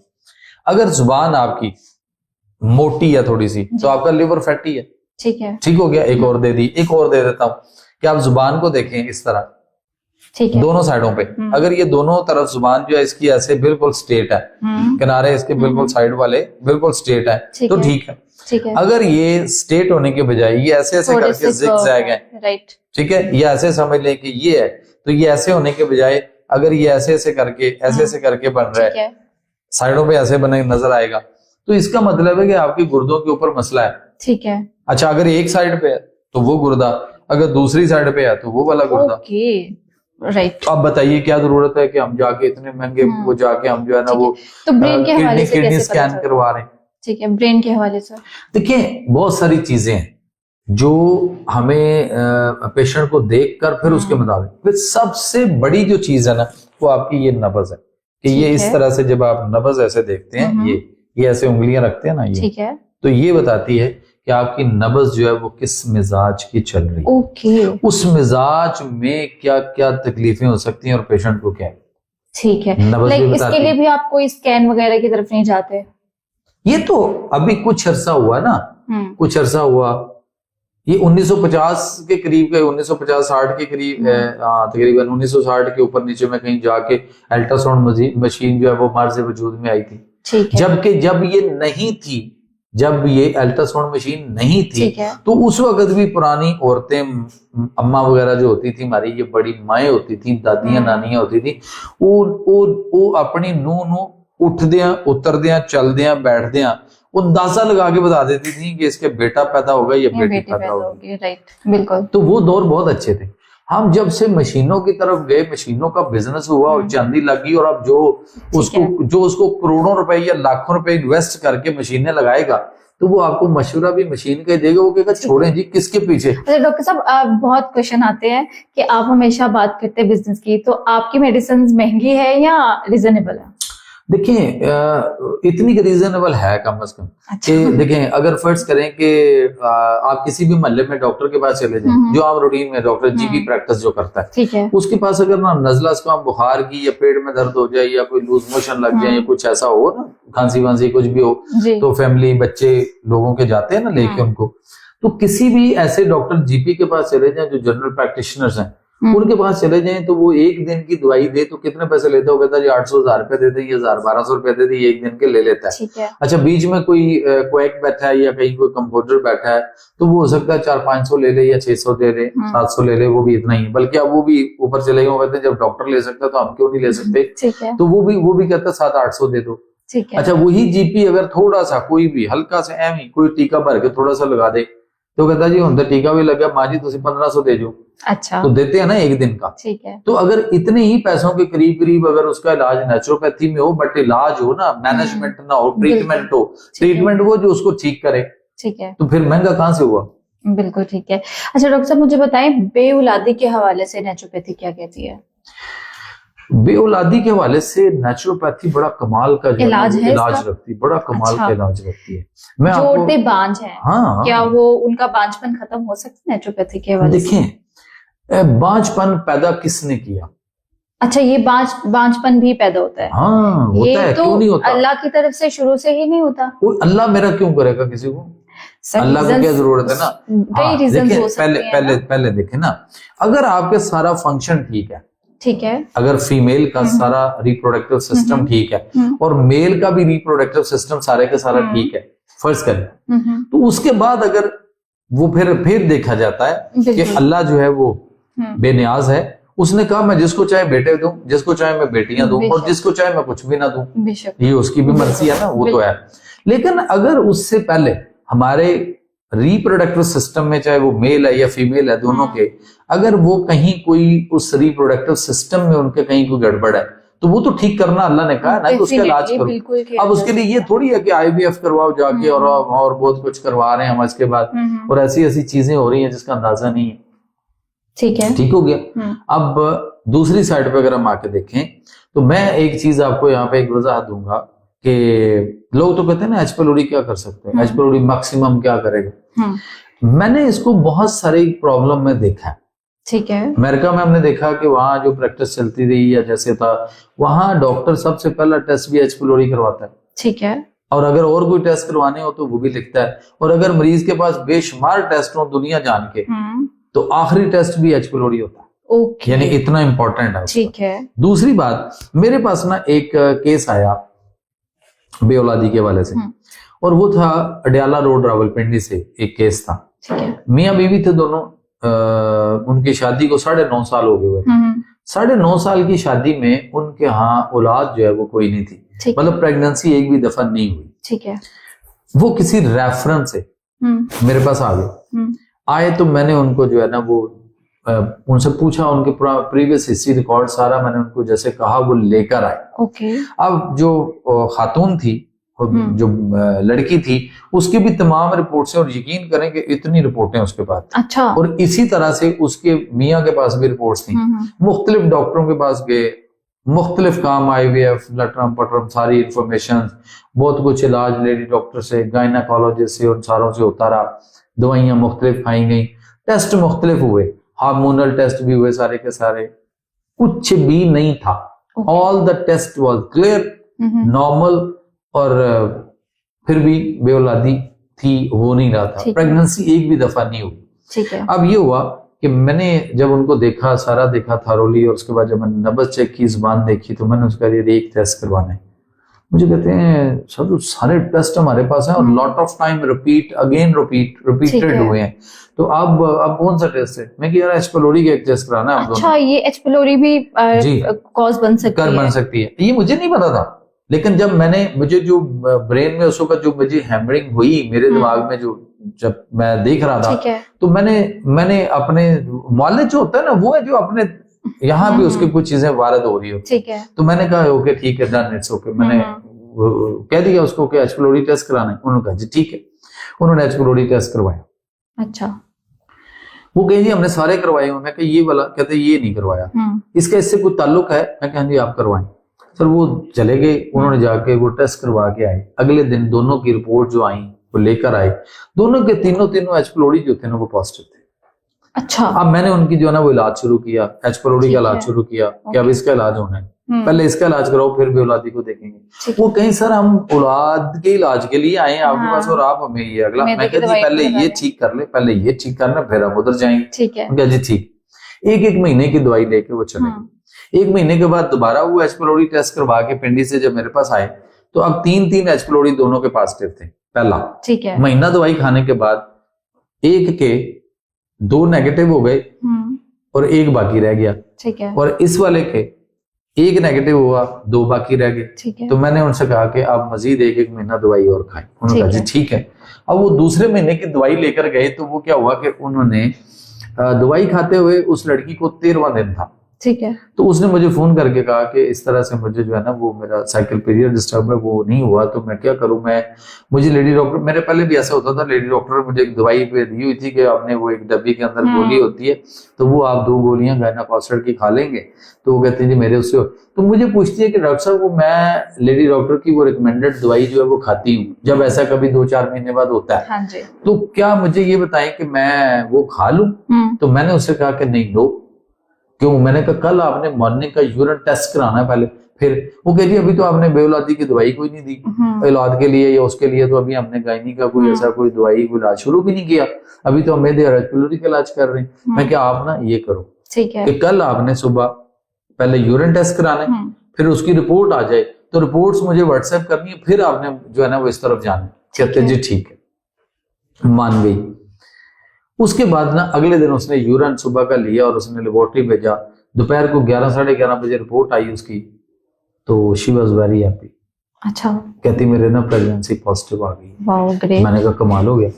अगर जुबान आपकी मोटी है थोड़ी सी तो आपका लिवर फैटी है, ठीक है, ठीक हो गया। एक और दे दी, एक और दे देता हूँ कि आप जुबान को देखें इस तरह, ठीक है, दोनों साइडों पे। अगर ये दोनों तरफ जुबान जो है इसकी ऐसे बिल्कुल स्ट्रेट है, किनारे इसके बिल्कुल साइड वाले बिल्कुल स्ट्रेट है, तो ठीक है। अगर ये स्ट्रेट होने के बजाय ये ऐसे ऐसे करके जिगजैग है, राइट, ठीक है, ये ऐसे समझ लें कि ये है, तो ये ऐसे होने के बजाय अगर ये ऐसे ऐसे करके बन रहा है, साइडों पे ऐसे बने नजर आएगा, तो इसका मतलब है कि आपके गुर्दों के ऊपर मसला है, ठीक है। अच्छा अगर एक साइड पे है तो वो गुर्दा, अगर दूसरी साइड पे है तो वो वाला गुर्दा, राइट। तो अब बताइए क्या जरूरत है कि हम जाके इतने महंगे वो जाके हम जो है ना वो तो ब्रेन के हवाले से किडनी स्कैन करवा रहे हैं। ठीक है, ब्रेन के हवाले से देखिए बहुत सारी चीजें हैं जो हमें पेशेंट को देखकर फिर उसके मुताबिक, फिर सबसे बड़ी जो चीज है ना वो आपकी ये नब्ज है कि ये इस तरह से जब आप नब्ज ऐसे देखते हैं, ये ऐसे उंगलियां रखते हैं ना, ये ठीक है, तो ये बताती है कि आपकी नब्ज जो है वो किस मिजाज की चल रही है, ओके, उस मिजाज में क्या क्या तकलीफें हो सकती हैं और पेशेंट को क्या है, ठीक है। इसके लिए भी आप कोई स्कैन वगैरह की तरफ नहीं जाते? ये तो अभी कुछ अरसा हुआ ना, कुछ अरसा हुआ, ये 1950 के करीब का, 1950-60 के करीब तकरीबन 1960 के ऊपर नीचे में कहीं जाके अल्ट्रासाउंड मशीन जो है वो मार्ज वजूद में आई थी। जबकि जब ये नहीं थी, जब ये अल्ट्रासाउंड मशीन नहीं थी, तो उस वक्त भी पुरानी औरतें, अम्मा वगैरह जो होती थी हमारी, ये बड़ी माएँ होती थी, दादियां नानियां होती थी, वो अपनी नूह उठदियां उतरदियां चलदियां बैठदियां वो अंदाजा लगा के बता देती थी कि इसके बेटा पैदा होगा या बेटी पैदा होगी, राइट, बिल्कुल। तो वो दौर बहुत अच्छे थे। हम जब से मशीनों की तरफ गए, मशीनों का बिजनेस हुआ और चांदी लगी, और अब जो उसको करोड़ों रुपए या लाखों रुपए इन्वेस्ट करके मशीनें लगाएगा, तो वो आपको मशवरा भी मशीन का देगा, वो कहेगा छोड़ें जी किसके पीछे। डॉक्टर साहब बहुत क्वेश्चन आते हैं कि आप हमेशा बात करते हैं बिजनेस की, तो आपकी मेडिसिन महंगी है या रिजनेबल है? देखिए इतनी रीजनेबल है कम से कम। अच्छा। देखें अगर फर्ज करें कि आप किसी भी मोहल्ले में डॉक्टर के पास चले जाएं, जो आप रूटीन में डॉक्टर जीपी प्रैक्टिस जो करता है, ठीक है, उसके पास अगर ना नजला जुकाम बुखार की या पेट में दर्द हो जाए या कोई लूज मोशन लग जाए या कुछ ऐसा हो ना, खांसी वांसी कुछ भी हो, तो फैमिली बच्चे लोगों के जाते हैं ना लेके उनको, तो किसी भी ऐसे डॉक्टर जीपी के पास चले जाए जो जनरल प्रैक्टिशनर्स हैं, उनके पास चले जाएं तो वो एक दिन की दवाई दे तो कितने पैसे लेता हो, कहता है 800-1000 रुपए दे दे, 1000-1200 रुपए दे दे, एक दिन के ले लेता है। अच्छा बीच में कोई क्वैक बैठा है या कहीं कोई कंपाउंडर बैठा है, तो वो हो सकता है 400-500 ले ले या 600 दे ले, 700 ले ले, वो भी इतना ही, बल्कि अब वो भी ऊपर चले गए, कहते हैं जब डॉक्टर ले सकता है तो हम क्यों नहीं ले सकते, तो वो भी कहता है 700-800 दे दो। अच्छा वही जीपी अगर थोड़ा सा कोई भी हल्का सा एम ही कोई टीका भर के थोड़ा सा लगा दे, तो कहता जी हम तो टीका भी लगा माँ जी तुम 1500 दे जो। अच्छा, तो देते हैं ना एक दिन का, ठीक है। तो अगर इतने ही पैसों के करीब करीब अगर उसका इलाज नेचुरोपैथी में हो, बट इलाज हो ना, मैनेजमेंट ना हो, ट्रीटमेंट हो, ट्रीटमेंट वो जो उसको ठीक करे, ठीक है, तो फिर महंगा कहाँ से हुआ? बिल्कुल ठीक है। अच्छा डॉक्टर साहब मुझे बताएं, बेऔलादी के हवाले से नेचुरोपैथी क्या कहती है? बेऔलादी के हवाले से नेचुरोपैथी बड़ा कमाल का जो इलाज है इलाज इसका? रखती है, बड़ा कमाल अच्छा। का इलाज रखती है। मैं जो आपको औरतें बांझ हैं, हाँ क्या वो उनका बांझपन खत्म हो सकता है नेचुरोपैथी के हवाले से? देखें, बांझपन पैदा किसने किया? अच्छा, ये बांझपन भी पैदा होता है? हाँ होता ये है, तो क्यों नहीं होता? अल्लाह की तरफ से शुरू से ही नहीं होता। कोई अल्लाह मेरा क्यों करेगा किसी को? सर, अल्लाह को क्या जरूरत है ना? कई रीजन देखिए, हो सकते पहले हैं पहले ना? पहले देखें ना, अगर आपके सारा फंक्शन ठीक है, ठीक है, अगर फीमेल का सारा रिप्रोडक्टिव सिस्टम ठीक है और मेल का भी रिप्रोडक्टिव सिस्टम सारे का सारा ठीक है, फर्ज करें, तो उसके बाद अगर वो फिर देखा जाता है कि अल्लाह जो है वो बेनियाज है, उसने कहा मैं जिसको चाहे बेटे दूं, जिसको चाहे मैं बेटियां दूं और जिसको चाहे मैं कुछ भी ना दूं, ये उसकी भी मर्जी है ना, वो तो है। लेकिन अगर उससे पहले हमारे रिप्रोडक्टिव सिस्टम में, चाहे वो मेल है या फीमेल है, दोनों के, अगर वो कहीं कोई उस रिप्रोडक्टिव सिस्टम में उनके कहीं कोई गड़बड़ है, तो वो तो ठीक करना अल्लाह ने कहा है ना, तो उसका इलाज करो। अब उसके लिए ये थोड़ी है कि IVF करवाओ जाके और बहुत कुछ करवा रहे हैं हम इसके बाद, और ऐसी ऐसी चीजें हो रही हैं जिसका अंदाजा नहीं है। ठीक है, ठीक हो गया। अब दूसरी साइड पे अगर हम आके देखें, तो मैं एक चीज आपको यहाँ पे एक वजाहत दूंगा कि लोग तो कहते हैं ना एच पेलोरी क्या कर सकते हैं, एच पेलोरी मैक्सिमम क्या करेगा। मैंने इसको बहुत सारी प्रॉब्लम में देखा है। ठीक है, अमेरिका में हमने देखा कि वहां जो प्रैक्टिस चलती रही या जैसे था, वहां डॉक्टर सबसे पहला टेस्ट भी एच पेलोरी करवाता है। ठीक है, और अगर और कोई टेस्ट करवाने हो तो वो भी लिखता है, और अगर मरीज के पास बेशुमार टेस्ट हो दुनिया जान के, तो आखिरी टेस्ट भी एच पेलोरी होता है। ओके, यानी इतना इंपॉर्टेंट है। ठीक है। दूसरी बात, मेरे पास ना एक केस आया बेऔलादी के वाले से, और वो था अडयाला रोड रावलपिंडी से एक केस था। मियाँ बीवी थे दोनों, उनकी शादी को 9.5 साल हो गए हुए। 9.5 साल की शादी में उनके यहाँ औलाद जो है वो कोई नहीं थी, मतलब प्रेगनेंसी एक भी दफा नहीं हुई। ठीक है, वो किसी रेफरेंस से मेरे पास आ गए। आए तो मैंने उनको जो है ना वो उनसे पूछा, उनके प्रीवियस हिस्ट्री रिकॉर्ड सारा मैंने उनको जैसे कहा वो लेकर आए। ओके। अब जो खातून थी, जो लड़की थी, उसकी भी तमाम रिपोर्ट्स हैं, और यकीन करें कि इतनी रिपोर्टें उसके पास। अच्छा। और इसी तरह से उसके मियाँ के पास भी रिपोर्ट्स थी। मुख्तलिफ डॉक्टरों के पास गए, मुख्तलिफ काम, IVF, लटरम पटरम, सारी इंफॉर्मेशन, बहुत कुछ इलाज लेडी डॉक्टर से, गायनाकोलॉजिस्ट से, उन सारों से होता रहा। दवाइयां मुख्तलिफ खाई गई, टेस्ट मुख्तलिफ हुए, हार्मोनल टेस्ट भी हुए, सारे के सारे, कुछ भी नहीं था। All the test was clear, normal, और फिर भी बेऔलादी थी, हो नहीं रहा था, प्रेगनेंसी एक भी दफा नहीं हुई। ठीक है। अब ये हुआ कि मैंने जब उनको देखा, सारा देखा थारोली, और उसके बाद जब मैंने नब्ज चेक की, जुबान देखी, तो मैंने उसका ये एक टेस्ट करवाना है। मुझे कहते हैं सर तो सारे टेस्ट हमारे पास हैं और लॉट ऑफ टाइम रिपीटेड हुए हैं, तो अब कौन सा टेस्ट है? मैं कि यार एच पेलोरी का एक टेस्ट कराना है। अच्छा, ये एच पेलोरी भी कॉज बन सकती है? ये मुझे नहीं पता था, लेकिन जब मुझे जो ब्रेन में उस वक्त जो मुझे हैमरिंग हुई मेरे दिमाग में, जो जब मैं देख रहा था, तो मैंने अपने मौलिक जो होता है ना, वो है जो अपने यहाँ भी उसकी कुछ चीजें वारद हो रही हो। ठीक है। तो मैंने कहा ओके ठीक है, डन, इट्स ओके। मैंने कह दिया उसको कि एच पेलोरी टेस्ट कराना है। उन्होंने कहा जी ठीक है, उन्होंने एच पेलोरी टेस्ट करवाया। अच्छा। वो कहे जी हमने सारे करवाए। मैं कहा ये वाला, कहते ये नहीं करवाया, इसका इससे कोई ताल्लुक है? मैं कहा जी आप करवाएं। सर वो चले गए, उन्होंने जाके वो टेस्ट करवा के आए। अगले दिन दोनों की रिपोर्ट जो आई वो लेकर आए, दोनों के तीनों एच पेलोरी जो थे ना वो पॉजिटिव थे। अच्छा। अब मैंने उनकी जो है ना वो इलाज शुरू किया, एच पेलोरी का इलाज शुरू किया कि अब इसका इलाज होना है, पहले इसका इलाज कराओ फिर बेऔलादी को देखेंगे। वो कहीं सर हम औलाद के इलाज के लिए आए आपके पास और आप हमें ये अगला। मैं कहती पहले ये ठीक कर ले, पहले ये ठीक करना, फिर हम उधर जाएंगे। ठीक है जी ठीक। एक महीने की दवाई लेके वो चले गए। 1 महीने के बाद दोबारा वो एच पेलोरी टेस्ट करवा के पिंडी से जब मेरे पास आए, तो अब 3 एच पेलोरी दोनों के पॉजिटिव थे पहला। ठीक है। महीना दवाई खाने के बाद एक के 2 नेगेटिव हो गए और 1 बाकी रह गया। ठीक है। और इस वाले के 1 नेगेटिव हुआ, 2 बाकी रह गए। ठीक है। तो मैंने उनसे कहा कि आप मजीद 1 महीना दवाई और खाएं। उन्होंने कहा जी ठीक है। अब वो दूसरे महीने की दवाई लेकर गए, तो वो क्या हुआ कि उन्होंने दवाई खाते हुए, उस लड़की को 13वां दिन था, ठीक है। तो उसने मुझे फोन करके कहा कि इस तरह से मुझे जो है ना वो मेरा साइकिल पीरियड डिस्टर्ब है, वो नहीं हुआ, तो मैं क्या करूं। मुझे लेडी डॉक्टर, मेरे पहले भी ऐसा होता था, लेडी डॉक्टर ने मुझे एक दवाई पे दी हुई थी कि आपने वो एक डब्बी के अंदर गोली होती है, तो वो आप 2 गोलियां गायनाकोस्टेड की खा लेंगे, तो वो कहते हैं जी मेरे उससे। तो मुझे पूछती है कि डॉक्टर साहब वो मैं लेडी डॉक्टर की वो रिकमेंडेड दवाई जो है वो खाती हूँ, जब ऐसा कभी 2-4 महीने बाद होता है, हाँ जी। तो क्या मुझे ये बताएं कि मैं वो खा लूं। तो मैंने उससे कहा कि नहीं, नो। क्यों? मैंने कहा कल आपने मॉर्निंग का यूरिन टेस्ट कराना है पहले। फिर वो कह रही अभी तो आपने बेऔलादी की दवाई कोई नहीं दी औलाद के लिए या उसके लिए, तो अभी हमने गायनी का कोई ऐसा कोई दवाई कोई इलाज शुरू भी नहीं किया, अभी तो हम मेदे और एच पिलोरी का इलाज कर रहे हैं। मैं क्या, आप ना ये करो, ठीक है, कि कल आपने सुबह पहले यूरिन टेस्ट कराना है, फिर उसकी रिपोर्ट आ जाए तो रिपोर्ट्स मुझे व्हाट्सएप करनी है, फिर आपने जो है ना वो इस तरफ जाना है। कहते जी ठीक है, मान गई। उसके बाद ना अगले दिन उसने यूरिन सुबह का लिया और उसने लेबोरेटरी भेजा। दोपहर को 11-11:30 बजे रिपोर्ट आई उसकी, तो शी वाज वेरी हैप्पी। अच्छा। कहती मेरे ना प्रेगनेंसी पॉजिटिव आ गई। Wow, great. मैंने कहा कमाल हो गया।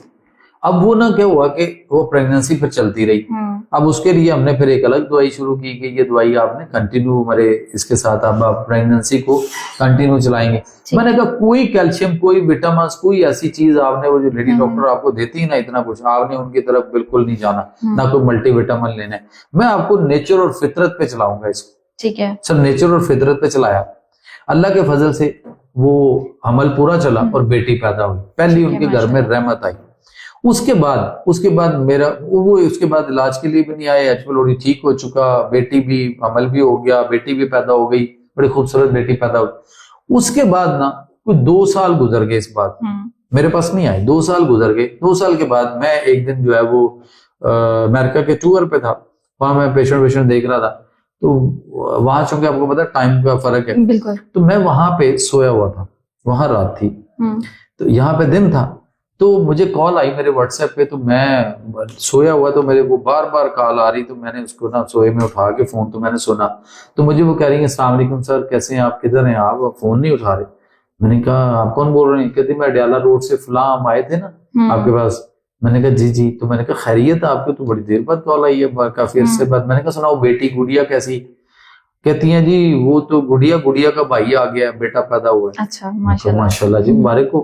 अब वो ना क्या हुआ कि वो प्रेगनेंसी फिर चलती रही। अब उसके लिए हमने फिर एक अलग दवाई शुरू की कि ये दवाई आपने कंटिन्यू हमारे इसके साथ अब आप प्रेगनेंसी को कंटिन्यू चलाएंगे। मैंने कहा कोई कैल्शियम, कोई विटामिन, कोई ऐसी चीज आपने, वो जो लेडी डॉक्टर आपको देती है ना इतना कुछ, आपने उनकी तरफ बिल्कुल नहीं जाना, ना कोई मल्टीविटामिन लेना है। मैं आपको नेचर और फितरत पे चलाऊंगा इसको। ठीक है, सब नेचर और फितरत पे चलाया। अल्लाह के फजल से वो अमल पूरा चला और बेटी पैदा हुई। पहली उनके घर में रहमत आई। उसके बाद मेरा वो उसके बाद इलाज के लिए भी नहीं आए, एच पिलोरी ठीक हो चुका, बेटी भी अमल भी हो गया, बेटी भी पैदा हो गई, बड़ी खूबसूरत बेटी पैदा हुई। उसके बाद ना कुछ 2 साल गुजर गए, इस बात मेरे पास नहीं आई। 2 साल गुजर गए। 2 साल के बाद मैं एक दिन जो है वो अमेरिका के टूर पे था, वहां मैं पेशेंट देख रहा था, तो वहां चूंकि आपको पता है टाइम का फर्क है, बिल्कुल, तो मैं वहां पे सोया हुआ था, वहां रात थी, तो यहाँ पे दिन था। तो मुझे कॉल आई मेरे व्हाट्सएप पे, तो मैं सोया हुआ, तो मेरे वो बार बार कॉल आ रही, तो मैंने उसको ना सोए में उठा के फोन, तो मैंने सुना, तो मुझे वो कह रही है अस्सलाम वालेकुम सर, कैसे हैं आप, किधर हैं आप फोन नहीं उठा रहे। मैंने कहा आप कौन बोल रहे हैं? कहती मैं अडयाला रोड से फलां हम आए थे ना आपके पास। मैंने कहा जी जी। तो मैंने कहा खैरियत है आपकी? तो बड़ी देर बाद कॉल आई है, काफी अरसे बाद। मैंने कहा सुनाओ बेटी गुड़िया कैसी? कहती हैं जी वो तो गुड़िया का भाई आ गया, बेटा पैदा हुआ है। अच्छा, माशाल्लाह जी, मुबारक हो।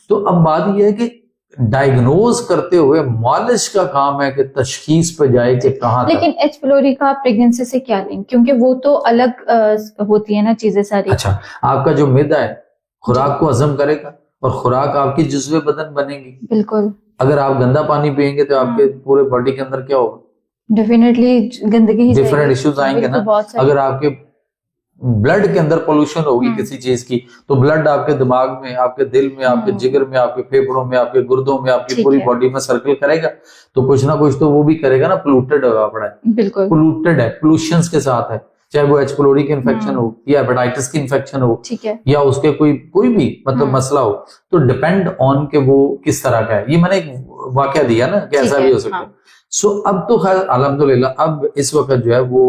तो अब बात यह है कि डायग्नोज करते हुए मालिश का काम है कि तशखीस पे जाए कि कहाँ। लेकिन एच पिलोरी का प्रेगनेंसी से क्या लिंक? क्योंकि वो तो अलग होती है ना चीजें सारी। अच्छा, आपका जो मैदा है खुराक को हजम करेगा और खुराक आपकी जुज़्वे बदन बनेगी। बिल्कुल। अगर आप गंदा पानी पियेंगे तो आपके पूरे बॉडी के अंदर क्या होगा? डेफिनेटली गंदगी, डिफरेंट इश्यूज आएंगे ना। अगर आपके ब्लड के अंदर पोल्यूशन होगी किसी चीज की, तो ब्लड आपके दिमाग में, आपके दिल में, आपके जिगर में, आपके फेफड़ों में, आपके गुर्दों में, आपकी पूरी बॉडी में सर्कल करेगा, तो कुछ ना कुछ तो वो भी करेगा ना। पोल्यूटेड होगा पड़ा है, बिल्कुल पोल्यूटेड है, पोल्यूशंस के साथ है, चाहे वो एच पिलोरी की इन्फेक्शन हो या हेपेटाइटिस की इन्फेक्शन हो, ठीक है, या उसके कोई भी मतलब मसला हो, तो डिपेंड ऑन के वो किस तरह का है। ये मैंने एक वाकया दिया ना कि ऐसा भी हो सकता है। सो अब तो खैर अल्हम्दुलिल्लाह, अब इस वक्त जो है वो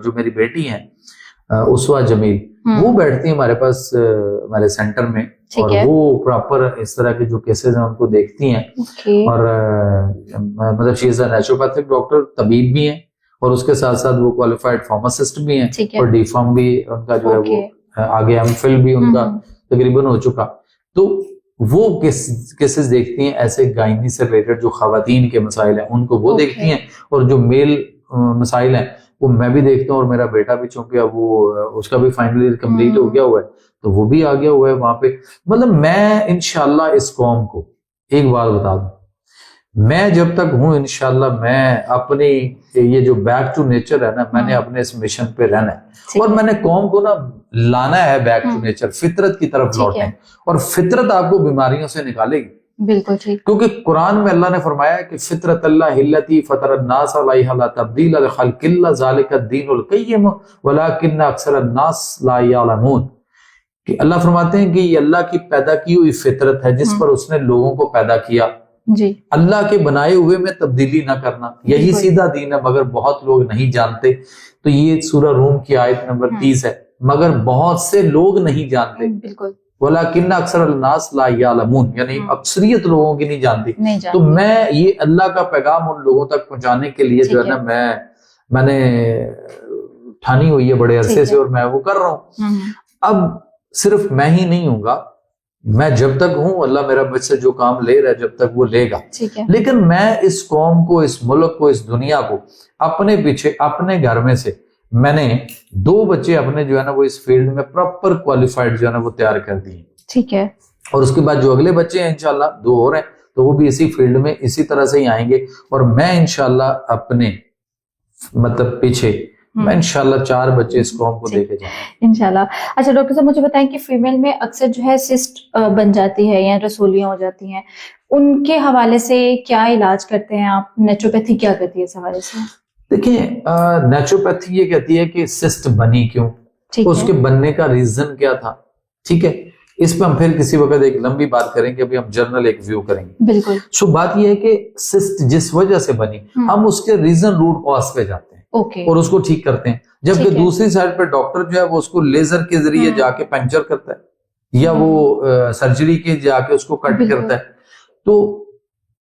जो मेरी बेटी है उसवा जमील, वो बैठती है हमारे पास हमारे सेंटर में, और वो प्रॉपर इस तरह के जो केसेस हैं उनको देखती हैं। और मतलब she is a naturopathic doctor, तबीब भी हैं, और उसके साथ साथ वो क्वालिफाइड फार्मासिस्ट भी हैं, और डीफार्म भी उनका जो है वो आगे एमफिल भी उनका तकरीबन हो चुका। तो वो केसेस देखती हैं ऐसे गायनी से रिलेटेड जो खवातीन के मसाइल हैं उनको वो देखती हैं, और जो मेल मसाइल हैं वो मैं भी देखता हूँ। और मेरा बेटा भी चूंकि अब वो उसका भी फाइनली कंप्लीट हो गया हुआ है, तो वो भी आ गया हुआ है वहां पे। मतलब मैं इंशाल्लाह इस कौम को एक बात बता दूं, मैं जब तक हूं इंशाल्लाह मैं अपनी ये जो बैक टू नेचर है ना, मैंने अपने इस मिशन पे रहना है, और मैंने कौम को ना लाना है बैक टू नेचर, फितरत की तरफ लौटना है, और फितरत आपको बीमारियों से निकालेगी। बिल्कुल ठीक। क्योंकि कुरान में अल्लाह ने फरमाया कि फितरत अल्लाह हिल्लती फतरन्नास अलैहा ला तब्दील लिखल्किल्लाह ज़ालिका दीनुल क़य्यिम वलाकिन्न अक्सरन्नास ला यअलमून, कि अल्लाह फरमाते हैं कि ये अल्लाह की पैदा की हुई फितरत है जिस पर उसने लोगों को पैदा किया जी। अल्लाह के बनाए हुए में तब्दीली ना करना, यही सीधा दीन है, मगर बहुत लोग नहीं जानते। तो ये सूरह रूम की आयत नंबर 30 है, मगर बहुत से लोग नहीं जानते। बिल्कुल। वलाकिन्न अक्सरन्नास ला यअलमून, यानी अक्सरियत लोगों की नहीं जानती। तो मैं ये अल्लाह का पैगाम उन लोगों तक पहुंचाने के लिए जो है ना मैंने ठानी हुई है बड़े अरसे ठीक से है। और मैं वो कर रहा हूँ। अब सिर्फ मैं ही नहीं हूँगा, मैं जब तक हूँ अल्लाह मेरा मुझसे जो काम ले रहा है जब तक वो लेगा, ठीक है। लेकिन मैं इस कौम को, इस मुल्क को, इस दुनिया को अपने पीछे, अपने घर में से मैंने 2 बच्चे अपने जो है ना वो इस फील्ड में प्रॉपर क्वालिफाइड जो है ना वो तैयार कर दिए। ठीक है। और उसके बाद जो अगले बच्चे हैं इंशाल्लाह 2 और हैं, तो वो भी इसी फील्ड में इसी तरह से ही आएंगे। और मैं इंशाल्लाह अपने मतलब पीछे मैं इंशाल्लाह 4 बच्चे इस कौम को देके जाऊंगा इंशाल्लाह। अच्छा डॉक्टर साहब मुझे बताएं कि फीमेल में अक्सर जो है सिस्ट बन जाती है या रसोलियां हो जाती हैं, उनके हवाले से क्या इलाज करते हैं आप? नेचुरोपैथी क्या करती है इस हवाले से? देखिए, नेचुरोपैथी ये कहती है कि सिस्ट बनी क्यों, उसके बनने का रीजन क्या था। ठीक है, इस पे हम फिर किसी वक्त एक लंबी बात करेंगे, अभी हम जर्नल एक व्यू करेंगे। बिल्कुल। सो बात यह है कि सिस्ट जिस वजह से बनी, हम उसके रीजन रूट कॉज पे जाते हैं और उसको ठीक करते हैं, जबकि दूसरी साइड पे डॉक्टर जो है वो उसको लेजर के जरिए जाके पंक्चर करता है या वो सर्जरी के जाके उसको कट करता है। तो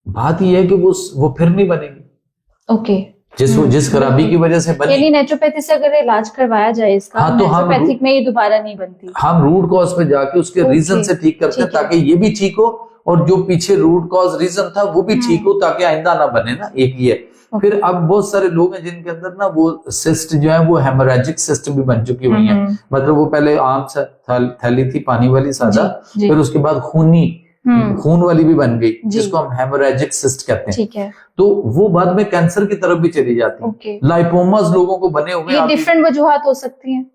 बात यह है कि वो फिर नहीं बनेगी जिस खराबी की वजह से बनी। यानी नेचुरोपैथी से अगर इलाज करवाया जाए इसका, हाँ, तो नेचुरोपैथिक में ये दोबारा नहीं बनती। हम रूट कॉज पे जाके उसके रीजन से ठीक करते हैं ताकि ये भी ठीक हो और जो पीछे रूट कॉज रीजन था वो भी ठीक हो ताकि आइंदा ना बने ना। एक ये फिर अब बहुत सारे लोग हैं जिनके अंदर ना वो सिस्ट जो है वो हेमोरेजिक सिस्ट भी बन चुकी हुई है। मतलब वो पहले आम थैली थी पानी वाली सादा, फिर उसके बाद खून वाली भी बन गई जिसको हम हेमोरेजिक सिस्ट कहते हैं। ठीक है। तो वो बाद में कैंसर की तरफ भी चली जाती है। लाइपोमास लोगों को बने हुए, ये डिफरेंट वजूहात हो सकती हैं,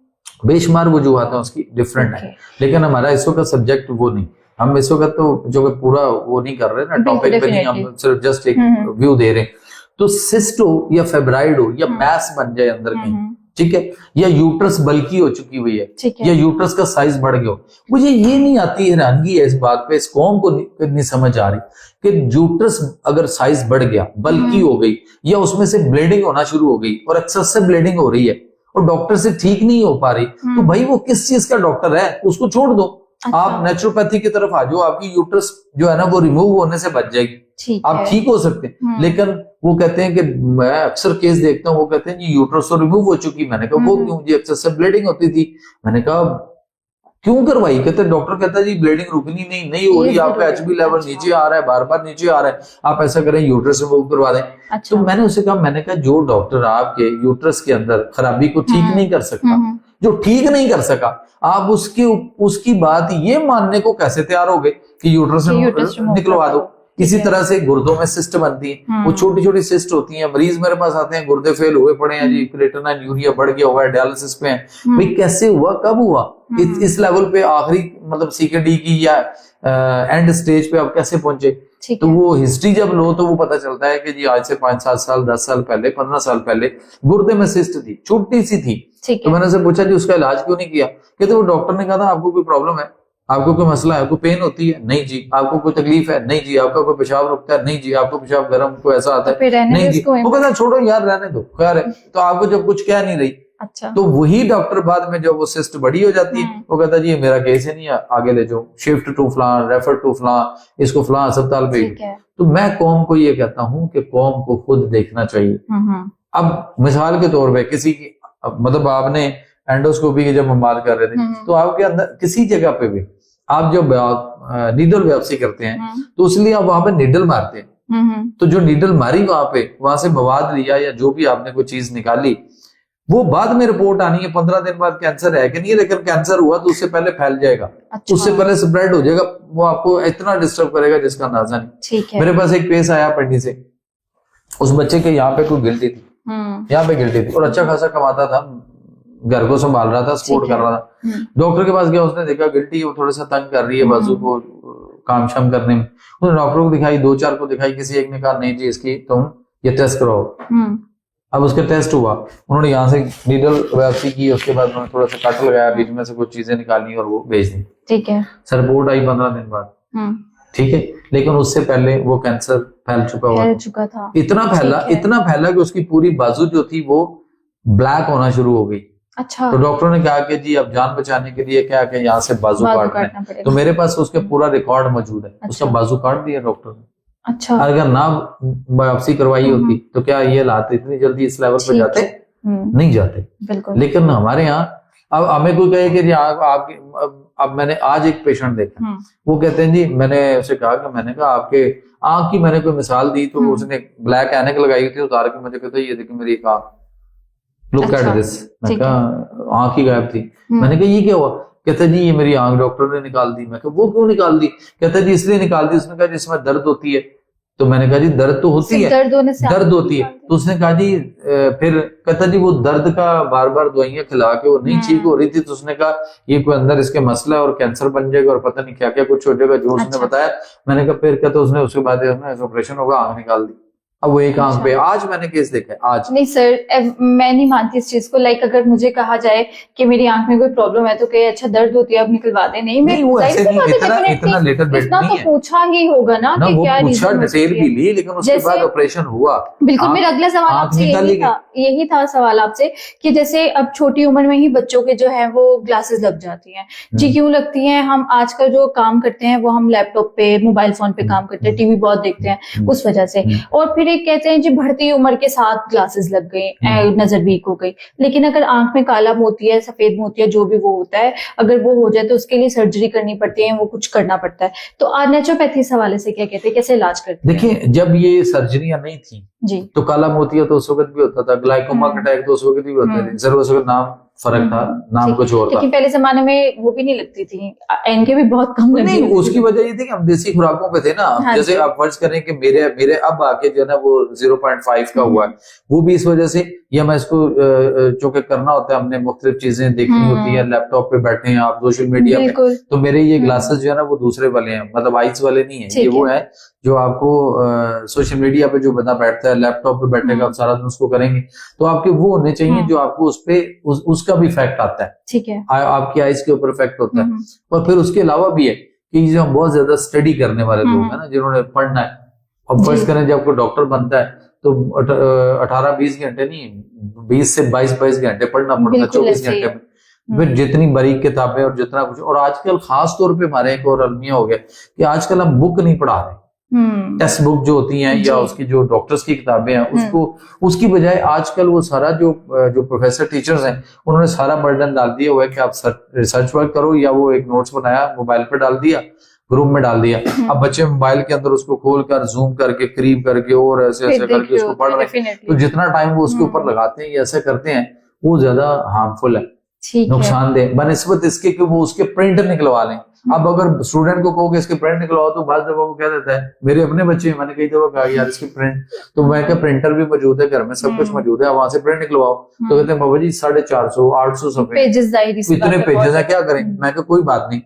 बेशुमार वजूहात है उसकी, डिफरेंट है। लेकिन हमारा इस वक्त सब्जेक्ट वो नहीं, हम इस वक्त तो जो पूरा वो नहीं कर रहे ना, टॉपिक पे नहीं, हम सिर्फ जस्ट एक व्यू दे रहे हैं। तो सिस्ट हो या फेब्राइड हो या मैस बन जाए अंदर कहीं, ठीक है, या यूट्रस बल्की हो चुकी हुई है या यूट्रस का साइज बढ़ गया हो, मुझे ये नहीं आती, हैरानगी है इस बात पे, इस कौम को नहीं समझ आ रही कि यूट्रस अगर साइज बढ़ गया, बल्की हो गई या उसमें से ब्लीडिंग होना शुरू हो गई और एक्सेसिव ब्लीडिंग हो रही है और डॉक्टर से ठीक नहीं हो पा रही, तो भाई वो किस चीज का डॉक्टर है, उसको छोड़ दो। आप नेचुरोपैथी की तरफ आ जाओ, आपकी यूट्रस जो है ना वो रिमूव होने से बच जाएगी, आप ठीक हो सकते हैं। लेकिन वो कहते हैं कि मैं अक्सर केस देखता हूँ, वो कहते हैं जी यूट्रस तो रिमूव हो चुकी। मैंने कहा वो क्यों जी? एक्सेसिव ब्लीडिंग होती थी। मैंने कहा क्यों करवाई? कहते डॉक्टर कहता है जी ब्लीडिंग रुकनी नहीं हो रही, आपका एचबी लेवल नीचे आ रहा है, बार बार नीचे आ रहा है, आप ऐसा करें यूट्रस रिमूव करवा दें। तो मैंने उसे कहा, मैंने कहा जो डॉक्टर आपके यूट्रस के अंदर खराबी को ठीक नहीं कर सकता, जो ठीक नहीं कर सका, आप उसकी बात ये मानने को कैसे तैयार हो गए कि यूट्रस निकलवा दो? इसी तरह से गुर्दों में सिस्ट बनती है, वो छोटी छोटी सिस्ट होती हैं। मरीज मेरे पास आते हैं, गुर्दे फेल हुए पड़े हैं जी, क्रिएटिनिन यूरिया बढ़ गया हुआ है, डायलिसिस पे हैं। भाई कैसे हुआ, कब हुआ? इस लेवल पे आखिरी मतलब सीकेडी की या एंड स्टेज पे आप कैसे पहुंचे? तो वो हिस्ट्री जब लो तो वो पता चलता है कि जी आज से 5-7 साल 10 साल पहले 15 साल पहले गुर्दे में सिस्ट थी, छोटी सी थी। तो मैंने उनसे पूछा जी उसका इलाज क्यों नहीं किया? कहते वो डॉक्टर ने कहा था आपको कोई प्रॉब्लम है, आपको कोई मसला है, आपको पेन होती है? नहीं जी। आपको कोई तकलीफ है? नहीं जी। आपका कोई पेशाब रुकता है? नहीं जी। आपको पेशाब गर्म को ऐसा आता है? नहीं जी। वो कहता छोड़ो यार रहने दो, खैर है। तो आपको जब कुछ कह नहीं रही, अच्छा, तो वही डॉक्टर बाद में जब वो सिस्ट बड़ी हो जाती है वो कहता जी मेरा केस ही नहीं है, आगे ले जाओ, शिफ्ट टू फलां, रेफर टू फलां, इसको फलां अस्पताल भेज। तो मैं कौम को ये कहता हूँ कि कौम को खुद देखना चाहिए। अब मिसाल के तौर पे किसी की मतलब आपने एंडोस्कोपी की जब हम बात कर रहे थे, तो आपके अंदर किसी जगह पे भी आप जब नीडल बायोप्सी करते हैं तो इसलिए आप वहां पे नीडल मारते हैं, तो जो नीडल मारी वहां पे, वहां से मवाद लिया या जो भी आपने कोई चीज निकाली, वो बाद में रिपोर्ट आनी है 15 दिन बाद कैंसर है कि नहीं, लेकिन कैंसर हुआ तो उससे पहले फैल जाएगा। अच्छा। उससे पहले स्प्रेड हो जाएगा, वो आपको इतना डिस्टर्ब करेगा जिसका अंदाजा नहीं। मेरे पास एक केस आया पिंडी से, उस बच्चे के यहाँ पे कोई गिल्टी थी, यहाँ पे गिल्टी थी और अच्छा खासा कमाता था, घर को संभाल रहा था, सपोर्ट कर रहा था। डॉक्टर के पास गया, उसने देखा गिल्टी वो थोड़ा सा तंग कर रही है बाजू को काम शाम करने में। उसने डॉक्टरों को दिखाई, 2-4 को दिखाई, किसी एक ने कहा नहीं जी इसकी तुम ये टेस्ट कराओ। अब उसके टेस्ट हुआ, उन्होंने यहाँ से नीडल बायोप्सी की, उसके बाद उन्होंने थोड़ा सा कट लगाया, बीच में से कुछ चीजें निकाली और वो भेज दी। ठीक है, सर रिपोर्ट आई 15 दिन बाद। ठीक है, लेकिन उससे पहले वो कैंसर फैल चुका था। इतना फैला कि उसकी पूरी बाजू जो थी वो ब्लैक होना शुरू हो गई। अच्छा। तो डॉक्टरों ने कहा कि जी अब जान बचाने के लिए क्या कि यहाँ से बाजू काटना है। तो मेरे पास उसके पूरा रिकॉर्ड मौजूद है। अच्छा। उसका बाजू काट दिया डॉक्टर ने। अच्छा। अगर ना बायोप्सी करवाई होती तो क्या ये हालात इतनी जल्दी इस लेवल पे जाते? नहीं जाते। बिल्कुल। लेकिन हमारे यहाँ अब हमें कोई कहे कि जी आपके, अब मैंने आज एक पेशेंट देखा, वो कहते हैं जी, मैंने उसे कहा कि मैंने कहा आपके आंख की मैंने कोई मिसाल दी तो उसने ब्लैक ऐनक लगाई थी, उतार के मुझे कहता ये देखिए मेरी एक आंख, लुक एट दिस। मैं कहा आंख ही गायब थी। मैंने कहा ये क्या हुआ? कहता जी ये मेरी आंख डॉक्टर ने निकाल दी। मैं कहा वो क्यों निकाल दी? कहता जी इसलिए निकाल दी, उसने कहा जिसमें दर्द होती है। तो मैंने कहा जी दर्द तो होती है, दर्द होती है। तो उसने कहा जी फिर कहता जी वो दर्द का बार बार दवाइयां खिला के वो नहीं ठीक हो रही थी, तो उसने कहा ये कोई अंदर इसके मसला है और कैंसर बन जाएगा और पता नहीं क्या क्या कुछ हो जाएगा जो उसने बताया। मैंने कहा फिर कहता उसने उसके बाद ऑपरेशन होगा, आंख निकाल दी। अब वो एक आंख पे, आज मैंने केस देखा है आज। नहीं सर, मैं नहीं मानती इस चीज को। लाइक अगर मुझे कहा जाए कि मेरी आंख में कोई प्रॉब्लम है तो कहे अच्छा दर्द होती है अब निकलवा दे, नहीं वो ऐसे नहीं, इतना लेटर बेट नहीं है। पूछा ही होगा ना कि वो क्या पूछा, डिटेल भी ली, लेकिन उसके बाद ऑपरेशन हुआ। बिल्कुल। मेरा अगला सवाल आपसे यही था सवाल आपसे कि जैसे अब छोटी उम्र में ही बच्चों के जो है वो ग्लासेस लग जाती हैं जी, क्यों लगती हैं? हम आजकल जो काम करते हैं वो हम लैपटॉप पे, मोबाइल फोन पे काम करते हैं, टीवी बहुत देखते हैं उस वजह से। और फिर एक कहते हैं जी बढ़ती उम्र के साथ ग्लासेस लग गई, नजर वीक हो गई। लेकिन अगर आंख में काला मोतिया, सफेद मोतिया जो भी वो होता है, अगर वो हो जाए तो उसके लिए सर्जरी करनी पड़ती है, वो कुछ करना पड़ता है। तो आज नेचुरोपैथी इस हवाले से क्या कहते हैं, कैसे इलाज करते हैं? देखिए जब ये सर्जरियां नहीं थी जी तो काला मोतिया तो उस वक्त भी होता था, ग्लाइकोमा अटैक तो उस वक्त भी होते थे, सिर्फ उस वक्त नाम फर्क था, नाम कुछ और था। लेकिन पहले जमाने में वो भी नहीं लगती थी, इनके भी बहुत कम नहीं, उसकी वजह ये थी कि हम देसी खुराकों पे थे ना। जैसे आप फर्ज करें कि मेरे अब आके जो है ना वो 0.5 का हुआ है, वो भी इस वजह से, या मैं इसको चूंकि करना होता है, हमने मुख्तलिफ चीजें देखनी होती है, लैपटॉप पे बैठे हैं आप, सोशल मीडिया पे, तो मेरे ये ग्लासेस जो है ना वो दूसरे वाले हैं, मतलब आइस वाले नहीं है, ये वो है जो आपको सोशल मीडिया पे जो बंदा बैठता है, लैपटॉप पे बैठेगा, आप सारा दिन उसको करेंगे, तो आपके वो होने चाहिए जो आपको उस पे उसका भी इफेक्ट आता है, ठीक है, आपकी आइस के ऊपर इफेक्ट होता है। और फिर उसके अलावा भी है कि जो हम बहुत ज्यादा स्टडी करने वाले लोग हैं ना, जिन्होंने पढ़ना है, अब फर्ज करें जब कोई डॉक्टर बनता है तो 18-20 घंटे नहीं, 20 से 22 घंटे पढ़ना पड़ता है 24 घंटे में। फिर जितनी बारीक किताबें और जितना कुछ, और आजकल खास तौर पे हमारे एक और अलमिया हो गया कि आजकल हम बुक नहीं पढ़ा रहे, टेक्स्ट बुक जो होती हैं या उसकी जो डॉक्टर्स की किताबें हैं उसको, उसकी बजाय आजकल वो सारा जो प्रोफेसर टीचर्स हैं उन्होंने सारा बर्डन डाल दिया हुआ है कि आप रिसर्च वर्क करो, या वो एक नोट्स बनाया मोबाइल पे डाल दिया, ग्रुप में डाल दिया। अब बच्चे मोबाइल के अंदर उसको खोल कर जूम करके करीब करके और ऐसे ऐसे करके उसको पढ़ रहे हैं, तो जितना टाइम वो उसके ऊपर लगाते हैं या ऐसे करते हैं वो ज्यादा हार्मफुल है, नुकसानदेह, बनिस्बत इसके कि वो उसके प्रिंट निकलवा लें। अब अगर स्टूडेंट को कहोगे इसके प्रिंट निकलवाओ तो बाद दफा वो कह देता है, मेरे अपने बच्चे, मैंने कई दफा कहा यार इसके प्रिंट, तो मैं क्या प्रिंटर भी मौजूद है घर में, सब कुछ मौजूद है, वहां से प्रिंट निकलवाओ, तो कहते हैं बाबा जी 450 800 सफे इतने पेजेस है, क्या करें? मैं कहा कोई बात नहीं,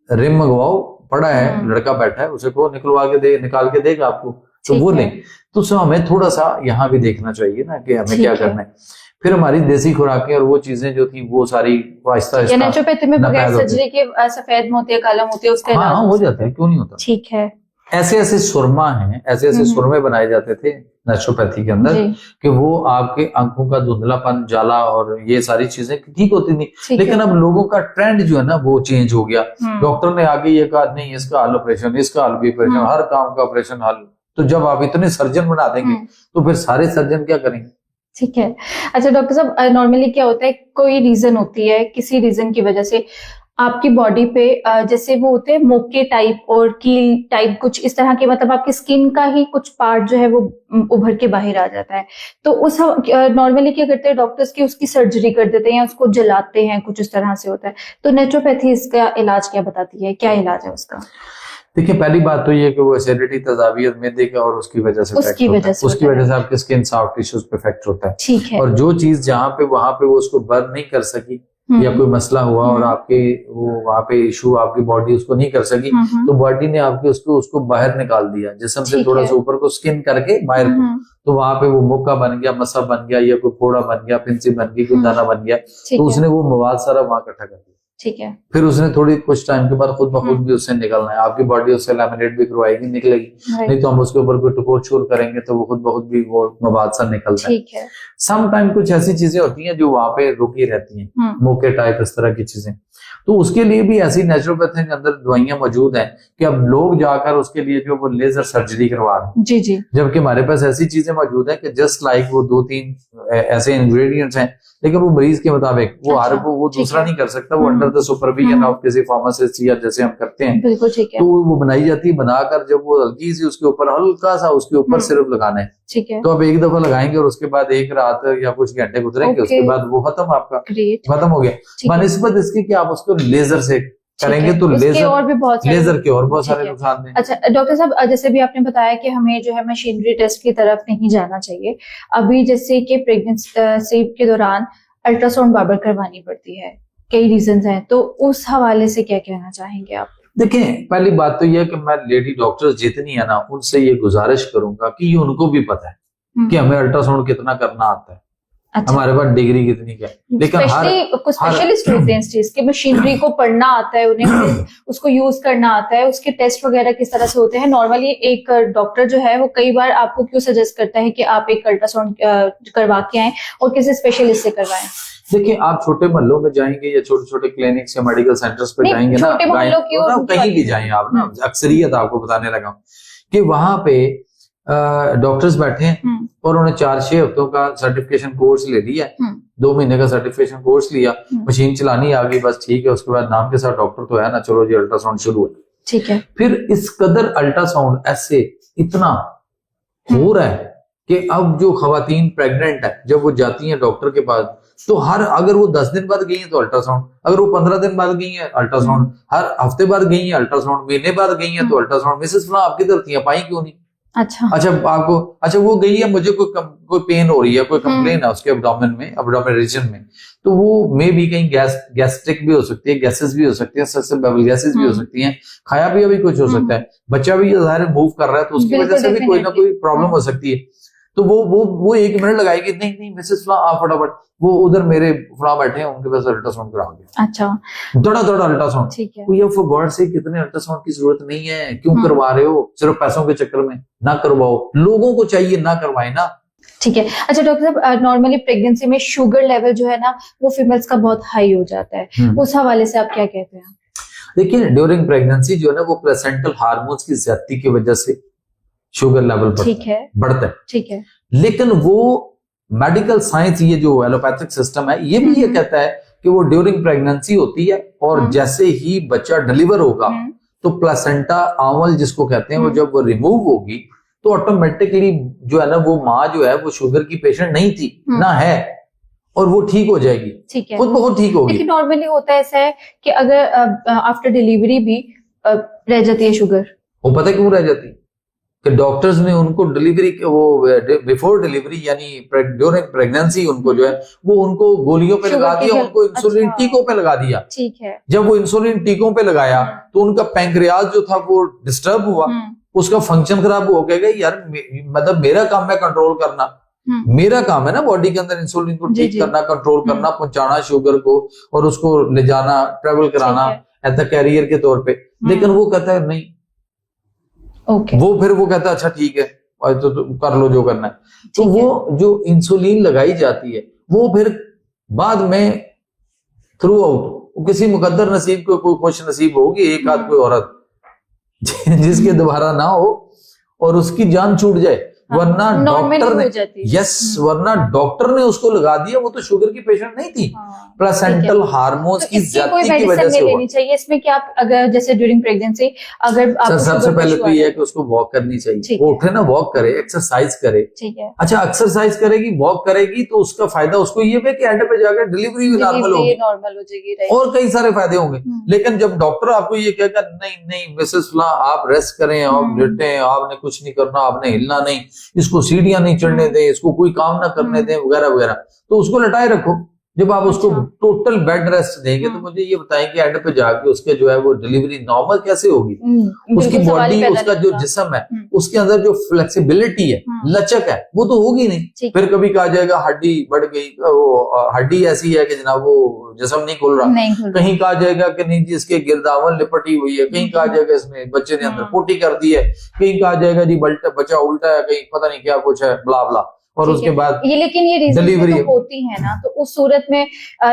रिम मंगवाओ, पड़ा है लड़का बैठा है, उसे को निकलवा के दे, निकाल के देगा आपको, तो वो लें। तो हमें थोड़ा सा यहाँ भी देखना चाहिए ना कि हमें क्या करना है। फिर हमारी देसी खुराकें और वो चीजें जो थी वो सारी आहिस्ता आहिस्ता नेचुरोपैथी में बगैर सर्जरी के सफेद मोतिया, काला मोतिया, उसका इलाज हो जाता है, क्यों नहीं होता? ठीक है। ऐसे ऐसे सुरमा हैं, ऐसे ऐसे सुरमे बनाए जाते थे नेचुरोपैथी के अंदर कि वो आपके आंखों का धुंधलापन, जाला और ये सारी चीजें ठीक होती थी। लेकिन अब लोगों का ट्रेंड जो है ना वो चेंज हो गया। डॉक्टर ने आगे ये कहा नहीं इसका हल ऑपरेशन, इसका हल भी ऑपरेशन, हर काम का ऑपरेशन हल। तो जब आप इतने सर्जन बना देंगे तो फिर सारे सर्जन क्या करेंगे? ठीक है। अच्छा डॉक्टर साहब, नॉर्मली क्या होता है, कोई रीजन होती है, किसी रीजन की वजह से आपकी बॉडी पे जैसे वो होते हैं मोके टाइप और कील टाइप, कुछ इस तरह के, मतलब आपकी स्किन का ही कुछ पार्ट जो है वो उभर के बाहर आ जाता है, तो उस नॉर्मली क्या करते हैं डॉक्टर्स की, उसकी सर्जरी कर देते हैं या उसको जलाते हैं, कुछ इस तरह से होता है। तो नेचुरोपैथी इसका इलाज क्या बताती है, क्या इलाज है उसका? देखिए पहली बात तो ये कि वो एसिडिटी, तजावियत मैदे का, और उसकी वजह से आपके स्किन सॉफ्ट टिश्यूज पे इफेक्ट होता है। ठीक है। और जो चीज जहाँ पे वहां पे वो उसको बर्न नहीं कर सकी या कोई मसला हुआ और आपके वो वहां पे इशू, आपकी बॉडी उसको नहीं कर सकी, तो बॉडी ने आपके उसको बाहर निकाल दिया, जिस्म से थोड़ा सा ऊपर को स्किन करके बाहर को, तो वहां पे वो मोका बन गया, मसा बन गया, या कोई फोड़ा बन गया, पिंसी बन गई, कोई दाना बन गया, तो उसने वो मवाद सारा वहां इकट्ठा कर दिया। ठीक है। फिर उसने थोड़ी कुछ टाइम के बाद खुद ब खुद भी उससे निकलना है, आपकी बॉडी उससे लैमिनेट भी करवाएगी, निकलेगी, नहीं तो हम उसके ऊपर कोई टकोर छोर करेंगे तो वो खुद ब खुद भी वो मवाद सा निकलता है। ठीक है। सम टाइम कुछ ऐसी चीजें होती हैं जो वहां पे रुकी रहती हैं, मोके टाइप इस तरह की चीजें, तो उसके लिए भी ऐसी नेचुरोपैथी के अंदर दवाइयां मौजूद हैं कि अब लोग जाकर उसके लिए जो वो लेजर सर्जरी करवा रहे हैं। जी जी। जबकि हमारे पास ऐसी चीजें मौजूद हैं कि जस्ट लाइक वो 2-3 ऐसे इंग्रेडिएंट्स हैं, लेकिन वो मरीज के मुताबिक वो हर वो दूसरा नहीं कर सकता, वो अंडर द सुपरविजन ऑफ किसी फार्मासिस्ट या जैसे हम करते हैं, बिल्कुल ठीक है। तो वो बनाई जाती है, बनाकर जब वो हल्की सी उसके ऊपर हल्का सा उसके ऊपर सिर्फ लगाना है, ठीक है। तो आप एक दफा लगाएंगे और उसके बाद एक रात या कुछ घंटे गुजरेंगे, उसके बाद वो खत्म, आपका खत्म हो गया। बनिस्बत इसकी कि आप उसको लेजर से करेंगे तो लेजर और भी बहुत लेजर के और बहुत सारे नुकसान हैं। अच्छा डॉक्टर साहब, जैसे भी आपने बताया कि हमें जो है मशीनरी टेस्ट की तरफ नहीं जाना चाहिए, अभी जैसे कि प्रेगनेंसी के दौरान अल्ट्रासाउंड बार बार करवानी पड़ती है, कई रीजंस हैं, तो उस हवाले से क्या कहना चाहेंगे आप? देखें, पहली बात तो यह कि मैं लेडी डॉक्टर्स जितनी है ना उनसे ये गुजारिश करूंगा कि ये उनको भी पता है कि हमें अल्ट्रासाउंड कितना करना आता है। अच्छा। हमारे पास डिग्री कितनी क्या, लेकिन कुछ स्पेशलिस्ट होते हैं इस चीज के, मशीनरी को पढ़ना आता है उन्हें, उसको यूज करना आता है, उसके टेस्ट वगैरह किस तरह से होते हैं। नॉर्मली एक डॉक्टर जो है वो कई बार आपको क्यों सजेस्ट करता है कि आप एक अल्ट्रासाउंड करवा के आए और किसी स्पेशलिस्ट से करवाएं? देखिए, आप छोटे मोहल्लों में जाएंगे या छोटे छोटे क्लिनिक्स या मेडिकल सेंटर्स पे जाएंगे ना, कहीं भी जाएं आप ना, अक्सरियत आपको बताने लगा कि वहां पे डॉक्टर्स बैठे हैं और उन्होंने 4-6 हफ्तों का सर्टिफिकेशन कोर्स ले लिया, 2 महीने का सर्टिफिकेशन कोर्स लिया, मशीन चलानी आ गई, बस ठीक है, उसके बाद नाम के साथ डॉक्टर तो है ना, चलो जी अल्ट्रासाउंड शुरू है, ठीक है। फिर इस कदर अल्ट्रासाउंड ऐसे इतना हो रहा है कि अब जो खवातीन प्रेग्नेंट है जब वो जाती हैं डॉक्टर के पास, तो अगर वो 10 दिन बाद गई है तो अल्ट्रासाउंड, अगर वो 15 दिन बाद गई है अल्ट्रासाउंड, हर हफ्ते बाद गई है अल्ट्रासाउंड, महीने बाद गई है तो अल्ट्रासाउंड, मिसेस फलां आपकी धरतियां पाई क्यों नहीं? अच्छा आपको, अच्छा वो गई है, मुझे कोई पेन हो रही है, कोई कंप्लेन है उसके एब्डोमेन में, एब्डोमेन रीजन में, तो वो मे भी कहीं गैस्ट्रिक भी हो सकती है, गैसेस भी हो सकती है, ससेप्टेबल गैसेस भी हो सकती हैं, खाया पिया भी कुछ हो सकता है, बच्चा भी ज़ाहिर मूव कर रहा है तो उसकी वजह से भी कोई ना कोई प्रॉब्लम हो सकती है। तो वो 1 मिनट लगाएगी, नहीं मिसेस फलां आप फटाफट, वो उधर मेरे फलां बैठे हैं उनके पास अल्ट्रासाउंड करा दिया, अच्छा दड़ा अल्ट्रासाउंड, ठीक है। ये फॉर गॉड से कितने अल्ट्रासाउंड की जरूरत नहीं है, क्यों करवा रहे हो सिर्फ पैसों के चक्कर में? ना करवाओ, लोगों को चाहिए ना करवाए ना। ठीक है। अच्छा डॉक्टर साहब, नॉर्मली प्रेगनेंसी में शुगर लेवल जो है ना वो फीमेल्स का बहुत हाई हो जाता है, उस हवाले से आप क्या कहते हैं? देखिए, ड्यूरिंग प्रेगनेंसी जो है ना वो प्लेसेंटल हार्मोन्स की ज्यादती की वजह से शुगर लेवल बढ़ता है, ठीक है। लेकिन वो मेडिकल साइंस, ये जो एलोपैथिक सिस्टम है, ये भी ये कहता है कि वो ड्यूरिंग प्रेगनेंसी होती है और जैसे ही बच्चा डिलीवर होगा तो प्लेसेंटा आंवल जिसको कहते हैं वो जब वो रिमूव होगी तो ऑटोमेटिकली जो है ना वो माँ जो है वो शुगर की पेशेंट नहीं थी ना है, और वो ठीक हो जाएगी, ठीक है, खुद बहुत ठीक होगी। लेकिन नॉर्मली होता है ऐसा है कि अगर आफ्टर डिलीवरी भी रह जाती है शुगर, वो पता क्यों रह जाती है कि डॉक्टर्स ने उनको डिलीवरी वो बिफोर डिलीवरी यानी ड्यूरिंग प्रेगनेंसी उनको जो है वो उनको गोलियों पे लगा दिया, उनको इंसुलिन टीकों पे लगा दिया, ठीक है। जब वो इंसुलिन टीकों पे लगाया तो उनका पैंक्रियाज जो था वो डिस्टर्ब हुआ, उसका फंक्शन खराब हो गया। यार मतलब मेरा काम है कंट्रोल करना, मेरा काम है ना बॉडी के अंदर इंसुलिन को ठीक करना, कंट्रोल करना, पहुंचाना शुगर को और उसको ले जाना, ट्रेवल कराना एज द कैरियर के तौर पे। लेकिन वो कहता है नहीं, वो फिर वो कहता है अच्छा ठीक है तो कर लो जो करना है। तो वो जो इंसुलिन लगाई जाती है वो फिर बाद में थ्रू आउट किसी मुकद्दर नसीब को कोई खुश नसीब होगी, एक आध कोई औरत जिसके दोबारा ना हो और उसकी जान छूट जाए, वरना डॉक्टर ने वरना डॉक्टर ने उसको लगा दिया, वो तो शुगर की पेशेंट नहीं थी, प्लेसेंटल हार्मोन्स की ज्यादती की वजह से लेनी चाहिए। इसमें क्या आप अगर जैसे ड्यूरिंग प्रेगनेंसी अगर सबसे पहले तो ये है कि उसको वॉक करनी चाहिए, वो उठे ना वॉक करे, एक्सरसाइज करे, ठीक है। अच्छा एक्सरसाइज करेगी, वॉक करेगी तो उसका फायदा उसको ये है कि एंड पे जाकर डिलीवरी भी नॉर्मल हो जाएगी और कई सारे फायदे होंगे। लेकिन जब डॉक्टर आपको ये कहेगा नहीं मिसेस फलां आप रेस्ट करें, आप लेटे, आपने कुछ नहीं करना, आपने हिलना नहीं, इसको सीढ़ियां नहीं चढ़ने दें, इसको कोई काम ना करने दें वगैरह वगैरह, तो उसको लटाए रखो। जब आप उसको अच्छा। टोटल बेड रेस्ट देंगे तो मुझे ये बताएं कि एंड पे जाके उसके जो है वो डिलीवरी नॉर्मल कैसे होगी। उसकी बिल्कुल सवाल ही बॉडी, पैदा उसका नहीं जो होगा। जिस्म है, उसके अंदर जो फ्लेक्सिबिलिटी है, लचक है, वो तो होगी नहीं। ठीक फिर कभी कहा जाएगा हड्डी बढ़ गई, वो हड्डी ऐसी है कि जनाब वो जिस्म नहीं खुल रहा, नहीं खुल रहा। कहीं कहा जाएगा कि नहीं जी इसके गिरदावन लिपटी हुई है, कहीं कहा जाएगा इसमें बच्चे ने अंदर पोटी कर दी है, कहीं कहा जाएगा जी बच्चा उल्टा है, कहीं पता नहीं क्या कुछ है, ब्ला ब्ला। और ठीक उसके है। बाद ये लेकिन ये रीजन डिलीवरी तो होती है ना, तो उस सूरत में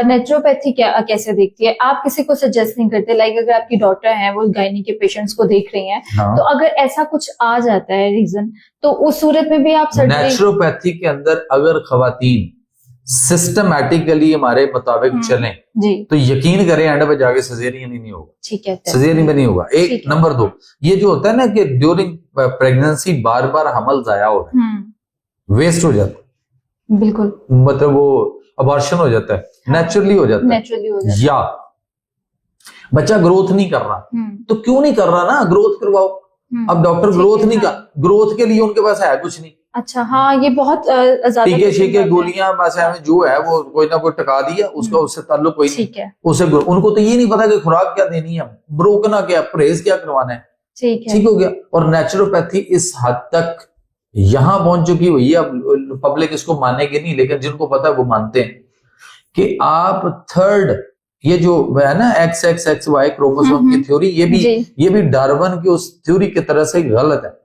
नेचुरोपैथी क्या कैसे देखती है? आप किसी को सजेस्ट नहीं करते, लाइक अगर आपकी डॉटर है वो गायनी के पेशेंट्स को देख रही हैं, हाँ। तो अगर ऐसा कुछ आ जाता है रीजन, तो उस सूरत में भी आप सर्जरी? नेचुरोपैथी के अंदर अगर खवातीन सिस्टमैटिकली हमारे मुताबिक चलें जी, तो यकीन करें एंड पे जाके सजेरियन ही नहीं होगा। ठीक है, सजेरियन में नहीं होगा। ठीक एक है। नंबर 2, ये जो होता है ना कि ड्यूरिंग प्रेगनेंसी बार बार हमल जाया हो रहा है, वेस्ट हो जाता है, बिल्कुल मतलब वो अबॉर्शन हो जाता है, नेचुरली हो जाता है, नेचुरली हो जाता या बच्चा ग्रोथ नहीं कर रहा, है। तो क्यों नहीं कर रहा ना, ग्रोथ करवाओ। अब डॉक्टर ठीक ग्रोथ है, नहीं हाँ। कर, ग्रोथ के लिए उनके पास है कुछ नहीं, अच्छा, हाँ, ये बहुत ज्यादा टीके शीके पसंद गोलियां बस हमें जो है वो कोई ना कोई टका दिया, उसका उससे ताल्लुक कोई नहीं। ठीक है, उसे उनको तो ये नहीं पता कि खुराक क्या देनी है, रोकना क्या, परहेज क्या करवाना है। ठीक है, ठीक हो गया। और नेचुरोपैथी इस हद तक यहां पहुंच चुकी हुई है, अब पब्लिक इसको मानेगी नहीं, लेकिन जिनको पता है वो मानते हैं कि आप थर्ड, ये जो है ना XXXY क्रोमोसोम की थ्योरी, ये भी डार्विन की उस थ्योरी की तरह से गलत है।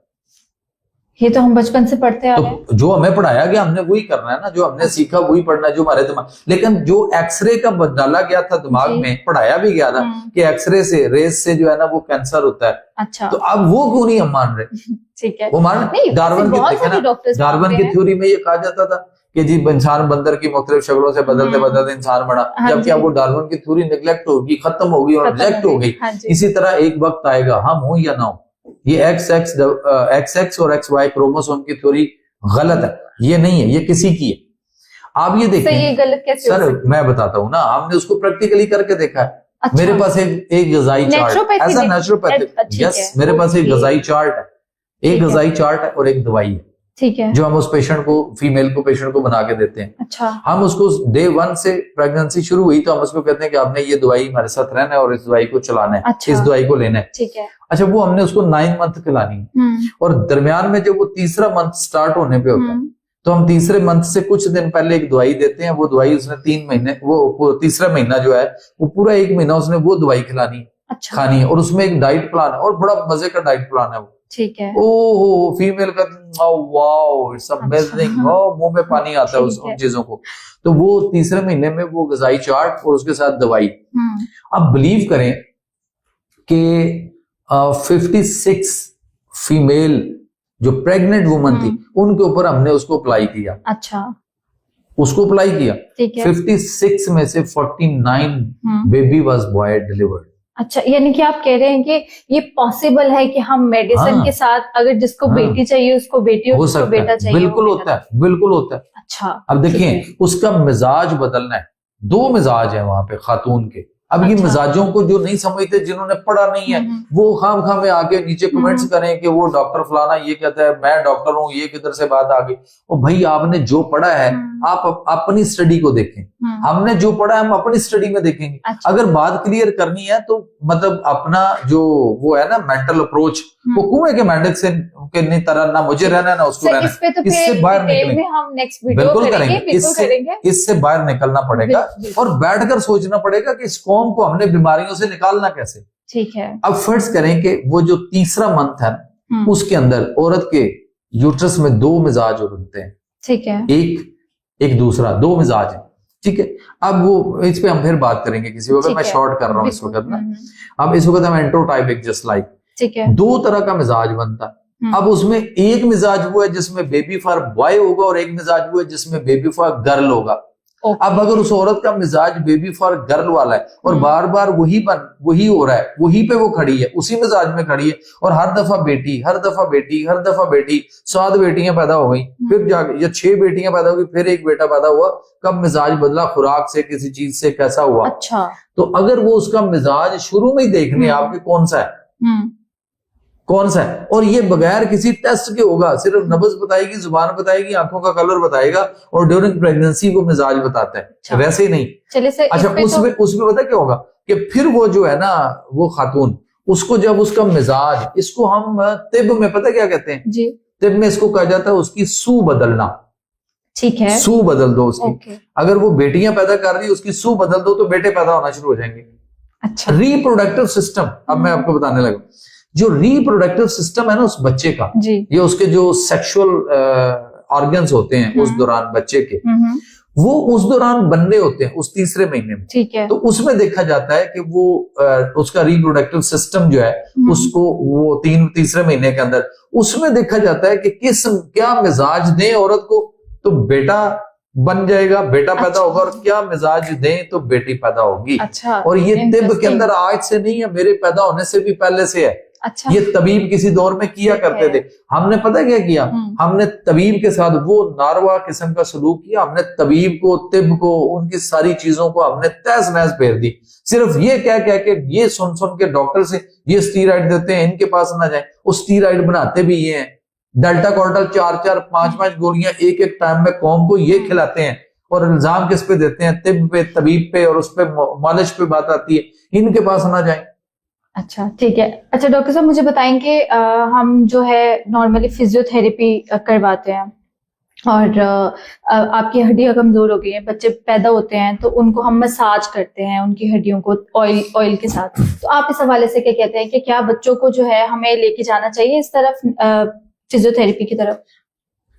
ये तो हम बचपन से पढ़ते आ रहे हैं। तो जो हमें पढ़ाया गया हमने वही करना है ना, जो हमने सीखा वही पढ़ना है, जो हमारे दिमाग। लेकिन जो एक्सरे का डाला गया था दिमाग में, पढ़ाया भी गया था कि एक्सरे से, रेस से जो है ना वो कैंसर होता है। अच्छा, तो अब वो क्यों नहीं हम मान रहे? ठीक है, वो मान डार्विन की थ्योरी में ये कहा जाता था कि जी इंसान बंदर की मुख्तलिफ शक्लों से बदलते बदलते इंसान बना, जबकि अब वो डार्विन की थ्योरी निगलेक्ट होगी, खत्म होगी और रिजेक्ट हो गई। इसी तरह एक वक्त आएगा, हम हो या ना हो, ये XX और XY क्रोमोसोम की थ्योरी गलत है, ये नहीं है, ये किसी की है। आप ये देखें, ये गलत कैसे सर मैं बताता हूँ ना, हमने उसको प्रैक्टिकली करके देखा है। अच्छा। मेरे पास एक गजाई chart, as a naturopathic, yes, मेरे पास एक गजाई चार्ट है, एक गजाई चार्ट है और एक दवाई है, ठीक है, जो हम उस पेशेंट को, फीमेल को, पेशेंट को बना के देते हैं। अच्छा, हम उसको डे 1 से प्रेगनेंसी शुरू हुई तो हम उसको कहते हैं कि आपने ये दवाई हमारे साथ रहना है और इस दवाई को चलाना है, अच्छा, इस दवाई को लेना है, ठीक है। अच्छा, वो हमने उसको 9 मंथ खिलानी है, और दरमियान में जब वो तीसरा मंथ स्टार्ट होने पे होता है तो हम तीसरे मंथ से कुछ दिन पहले एक दवाई देते हैं। वो दवाई उसने 3 महीने, वो तीसरा महीना जो है वो पूरा 1 महीना उसने वो दवाई खिलानी है, अच्छा, खानी है, और उसमें एक डाइट प्लान है और बड़ा मजे का डाइट प्लान है वो, ठीक है। ओहो, फीमेल का वाओ इट्स अमेजिंग, मुंह में पानी आता है उन चीजों को। तो वो तीसरे महीने में वो गजाई चार्ट और उसके साथ दवाई। अब बिलीव करें कि 56 फीमेल जो प्रेग्नेंट वुमन थी उनके ऊपर हमने उसको अप्लाई किया, अच्छा, उसको अप्लाई किया, ठीक है। 56 में से 49 बेबी वाज बॉय डिलीवर्ड। अच्छा, यानी कि आप कह रहे हैं कि ये पॉसिबल है कि हम मेडिसिन के साथ, अगर जिसको बेटी चाहिए उसको बेटी और जिसको बेटा चाहिए बिल्कुल होता है, बिल्कुल होता है। अच्छा, अब देखिए उसका मिजाज बदलना है, 2 मिजाज है वहां पे खातून के। अब ये मिजाजों को जो नहीं समझते, जिन्होंने पढ़ा नहीं है, वो खाम में आके नीचे कमेंट्स करें कि वो डॉक्टर फलाना ये कहता है, मैं डॉक्टर हूँ, ये किधर से बात आ गई। और भाई आपने जो पढ़ा है आप अपनी स्टडी को देखें, हमने जो पढ़ा है हम अपनी स्टडी में देखेंगे। अच्छा। अगर बात क्लियर करनी है तो मतलब अपना जो वो है ना मेंटल अप्रोच, वो क्यों है कि मेडिसिन के नहीं तरह ना मुझे रहना है ना उसको रहना है, इससे बाहर निकलेंगे, हम नेक्स्ट वीडियो बिल्कुल करेंगे, इससे बाहर निकलना पड़ेगा और बैठकर सोचना पड़ेगा कि इस कौम को हमने बीमारियों से निकालना कैसे। ठीक है। अब फर्ज करें कि वो जो तीसरा मंथ है उसके अंदर औरत के यूट्रस में 2 मिजाज बनते हैं, ठीक है, एक दूसरा, 2 मिजाज है, ठीक है। अब वो इस पे हम फिर बात करेंगे किसी वक्त, मैं शॉर्ट कर रहा हूँ इस वक्त ना। अब इस वक्त हम एंट्रोटाइपिक जस्ट लाइक, ठीक है, 2 तरह का मिजाज बनता है। अब उसमें एक मिजाज वो है जिसमें बेबी फॉर बॉय होगा और एक मिजाज वो है जिसमें बेबी फॉर गर्ल होगा। अब अगर उस औरत का मिजाज बेबी फॉर गर्ल वाला है और बार बार वही हो रहा है, वही पे वो खड़ी है, उसी मिजाज में खड़ी है, और हर दफा बेटी, हर दफा बेटी, हर दफा बेटी, 7 बेटियां पैदा हो गई, फिर जाके या 6 बेटियां पैदा हो गई, फिर एक बेटा पैदा हुआ, कब मिजाज बदला, खुराक से, किसी चीज से, कैसा हुआ। अच्छा, तो अगर वो उसका मिजाज शुरू में ही देखने आपके कौन सा है, कौन सा है, और ये बगैर किसी टेस्ट के होगा, सिर्फ नब्ज बताएगी, जुबान बताएगी, आंखों का कलर बताएगा, और ड्यूरिंग प्रेगनेंसी को मिजाज बताता है। अच्छा। वैसे ही नहीं। चलिए सर, अच्छा, उसमें पता क्या होगा कि फिर वो जो है ना, वो खातून, उसको जब उसका मिजाज, इसको हम तिब में पता क्या कहते हैं जी, तिब में इसको कहा जाता है उसकी सू बदलना। ठीक है, सू बदल दो उसकी। ओके। अगर वो बेटियां पैदा कर रही है, उसकी सू बदल दो तो बेटे पैदा होना शुरू हो जाएंगे। अच्छा, रिप्रोडक्टिव सिस्टम, अब मैं आपको बताने लगा, जो रिप्रोडक्टिव सिस्टम है ना उस बच्चे का, जी, ये उसके जो सेक्सुअल ऑर्गन्स होते हैं उस दौरान बच्चे के, वो उस दौरान बनने होते हैं उस तीसरे महीने में। ठीक है। तो उसमें देखा जाता है कि वो उसका रिप्रोडक्टिव सिस्टम जो है उसको वो तीसरे महीने के अंदर उसमें देखा जाता है कि क्या मिजाज दें औरत को तो बेटा बन जाएगा, बेटा पैदा अच्छा। होगा, और क्या मिजाज दें तो बेटी पैदा होगी। अच्छा, और ये तिब के interesting। अंदर आज से नहीं है, मेरे पैदा होने से भी पहले से है। अच्छा, ये तबीब किसी दौर में किया करते थे। हमने पता क्या किया, हमने तबीब के साथ वो नारवा किस्म का सलूक किया। हमने तबीब को, तिब को, उनकी सारी चीजों को हमने तहस नहस फेर दी। सिर्फ ये क्या के ये सुन के डॉक्टर से ये स्टीरॉइड देते हैं, इनके पास ना जाए। वो स्टीरॉइड बनाते भी ये हैं, डेल्टा कॉर्टल 4-4, 5-5 गोलियां एक टाइम में कौम को ये खिलाते हैं। और इल्जाम किस पे देते हैं, तिब पे, तबीब पे, और उस पे मालिश पे बात आती है, इनके पास ना जाए। अच्छा, ठीक है। अच्छा डॉक्टर साहब, मुझे बताएंगे, हम जो है नॉर्मली फिजियोथेरेपी करवाते हैं, और आपकी हड्डियां कमजोर हो गई हैं, बच्चे पैदा होते हैं तो उनको हम मसाज करते हैं, उनकी हड्डियों को ऑयल के साथ। तो आप इस हवाले से क्या कहते हैं कि क्या बच्चों को जो है हमें लेके जाना चाहिए इस तरफ, फिजियोथेरेपी की तरफ?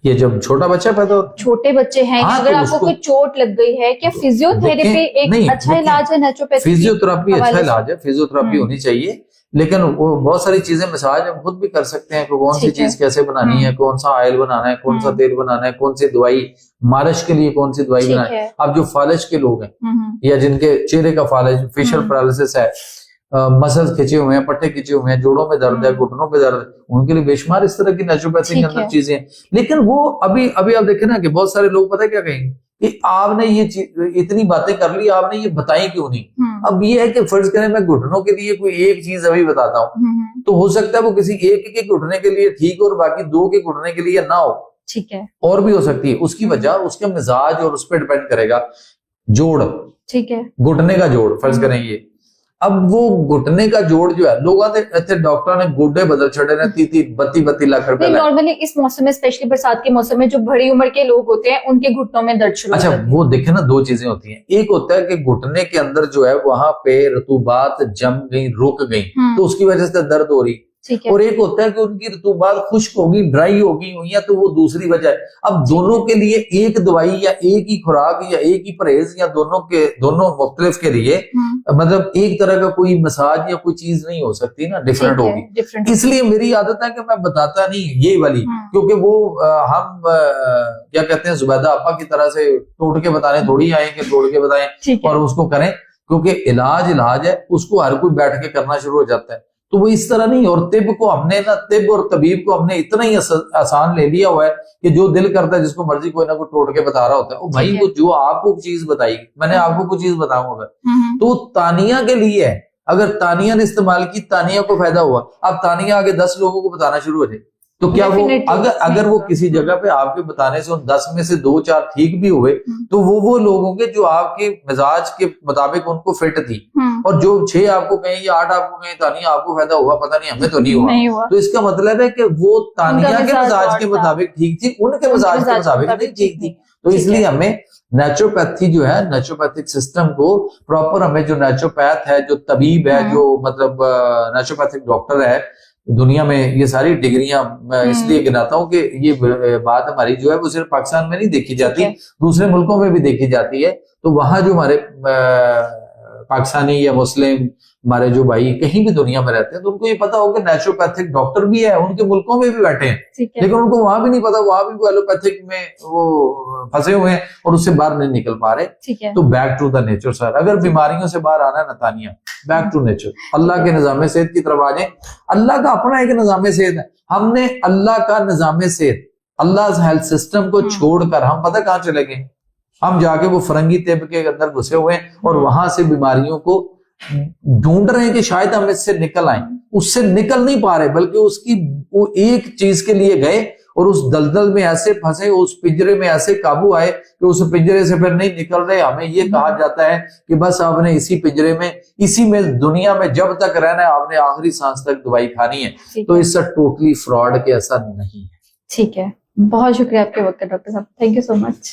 ये जब छोटा बच्चा पैदा होता, छोटे बच्चे हैं, हाँ, अगर तो आपको कोई चोट लग गई है, क्या फिजियोथेरेपी एक अच्छा इलाज है? नेचुरोपैथी फिजियोथेरेपी अच्छा इलाज है, फिजियोथेरेपी होनी चाहिए, लेकिन वो बहुत सारी चीजें मसाज हम खुद भी कर सकते हैं कि कौन सी चीज कैसे बनानी है, कौन सा ऑयल बनाना है, कौन सा तेल बनाना है, कौन सी दवाई मालिश के लिए, कौन सी दवाई बनानी है। अब जो फालिज के लोग हैं या जिनके चेहरे का फालिज, फेशियल पैरालिसिस है, मसल्स खिंचे हुए हैं, पट्टे खिंचे हुए हैं, जोड़ों में दर्द है, घुटनों पे दर्द है, उनके लिए बेशुमार इस तरह की नेचुरोपैथी के अंदर चीजें हैं। लेकिन वो अभी आप देखें ना कि बहुत सारे लोग पता है क्या कहेंगे कि आपने ये इतनी बातें कर ली, आपने ये बताई क्यों नहीं। अब ये है कि फर्ज करें मैं घुटनों के लिए कोई एक चीज अभी बताता हूँ, तो हो सकता है वो किसी एक के घुटने के लिए ठीक हो और बाकी दो के घुटने के लिए ना हो, ठीक है, और भी हो सकती है। उसकी वजह उसके मिजाज और उस पर डिपेंड करेगा। जोड़, ठीक है, घुटने का जोड़ फर्ज करें ये, अब वो घुटने का जोड़ जो है, लोगों ने डॉक्टर ने गोडे बदल छड़े ने 30-32 लाख रुपए। नॉर्मली इस मौसम में, स्पेशली बरसात के मौसम में, जो बड़ी उम्र के लोग होते हैं उनके घुटनों में दर्द शुरू अच्छा, वो देखे ना, दो चीजें होती हैं। एक होता है कि घुटने के अंदर जो है वहां पे रतूबात जम गई, रुक गई, तो उसकी वजह से दर्द हो रही, और एक होता है कि उनकी रतूबात खुश्क होगी, ड्राई होगी या तो वो दूसरी वजह है। अब दोनों के लिए एक दवाई या एक ही खुराक या एक ही परहेज या दोनों मुख्तलिफ के लिए मतलब एक तरह का कोई मसाज या कोई चीज नहीं हो सकती ना, डिफरेंट होगी। इसलिए मेरी आदत है कि मैं बताता नहीं ये वाली, क्योंकि वो हम क्या कहते हैं, जुबैदा आपा की तरह से तोड़ के बताने थोड़ी आए कि तोड़ के बताएं और उसको करें, क्योंकि इलाज है, उसको हर कोई बैठ के करना शुरू हो जाता है। तो वो इस तरह नहीं। और तिब को हमने ना, तिब और तबीब को हमने इतना ही आसान ले लिया हुआ है कि जो दिल करता है जिसको मर्जी कोई ना कोई टोट के बता रहा होता है। भाई वो जो आपको चीज बताई, मैंने आपको कुछ चीज बताऊंगा, तो तानिया के लिए है। अगर तानिया ने इस्तेमाल की, तानिया को फायदा हुआ, अब तानिया आगे 10 लोगों को बताना शुरू हो जाए, तो क्या वो अगर वो किसी जगह पे आपके बताने से उन 10 में से 2-4 ठीक भी हुए, तो वो लोग होंगे जो आपके मिजाज के मुताबिक उनको फिट थी, और जो 6 आपको कहें या 8 आपको कहें तानिया आपको फायदा हुआ, पता नहीं हमें तो नहीं हुआ। तो इसका मतलब है कि वो तानिया के मिजाज के मुताबिक ठीक थी, उनके मिजाज के मुताबिक नहीं ठीक थी। तो इसलिए हमें नेचुरोपैथी जो है, नेचुरोपैथिक सिस्टम को प्रॉपर, हमें जो नेचुरोपैथ है, जो तबीब है, जो मतलब नेचुरोपैथिक डॉक्टर है, दुनिया में ये सारी डिग्रियां मैं इसलिए गिनाता हूं कि ये बात हमारी जो है वो सिर्फ पाकिस्तान में नहीं देखी जाती, दूसरे मुल्कों में भी देखी जाती है। तो वहां जो हमारे पाकिस्तानी या मुस्लिम हमारे जो भाई कहीं भी दुनिया में रहते हैं, तो उनको ये पता होगा नेचुरोपैथिक डॉक्टर भी है, उनके मुल्कों में भी बैठे हैं, लेकिन उनको वहां भी नहीं पता, वहां भी वो एलोपैथिक में वो फंसे हुए हैं और उससे बाहर नहीं निकल पा रहे। तो back to the nature sir, अगर बीमारियों से बाहर आना है ना Tania, back to nature, Allah के निजाम सेहत की तरफ आ जाए। अल्लाह का अपना एक निजाम सेहत है, हमने अल्लाह का निजाम सेहत, अल्लाह हेल्थ सिस्टम को छोड़कर हम पता कहाँ चले गए, हम जाके वो फरंगी तिब के अंदर घुसे हुए हैं और वहां से बीमारियों को ढूंढ रहे हैं कि शायद हम इससे निकल आए, उससे निकल नहीं पा रहे, बल्कि उसकी वो एक चीज के लिए गए और उस दलदल में ऐसे फंसे, उस पिंजरे में ऐसे काबू आए कि उस पिंजरे से फिर नहीं निकल रहे। हमें ये कहा जाता है कि बस आपने इसी पिंजरे में, इसी में दुनिया में जब तक रहना है, आपने आखिरी सांस तक दवाई खानी है। तो इससे टोटली फ्रॉड के ऐसा नहीं है। ठीक है, बहुत शुक्रिया आपके वक्त का डॉक्टर साहब, थैंक यू सो मच।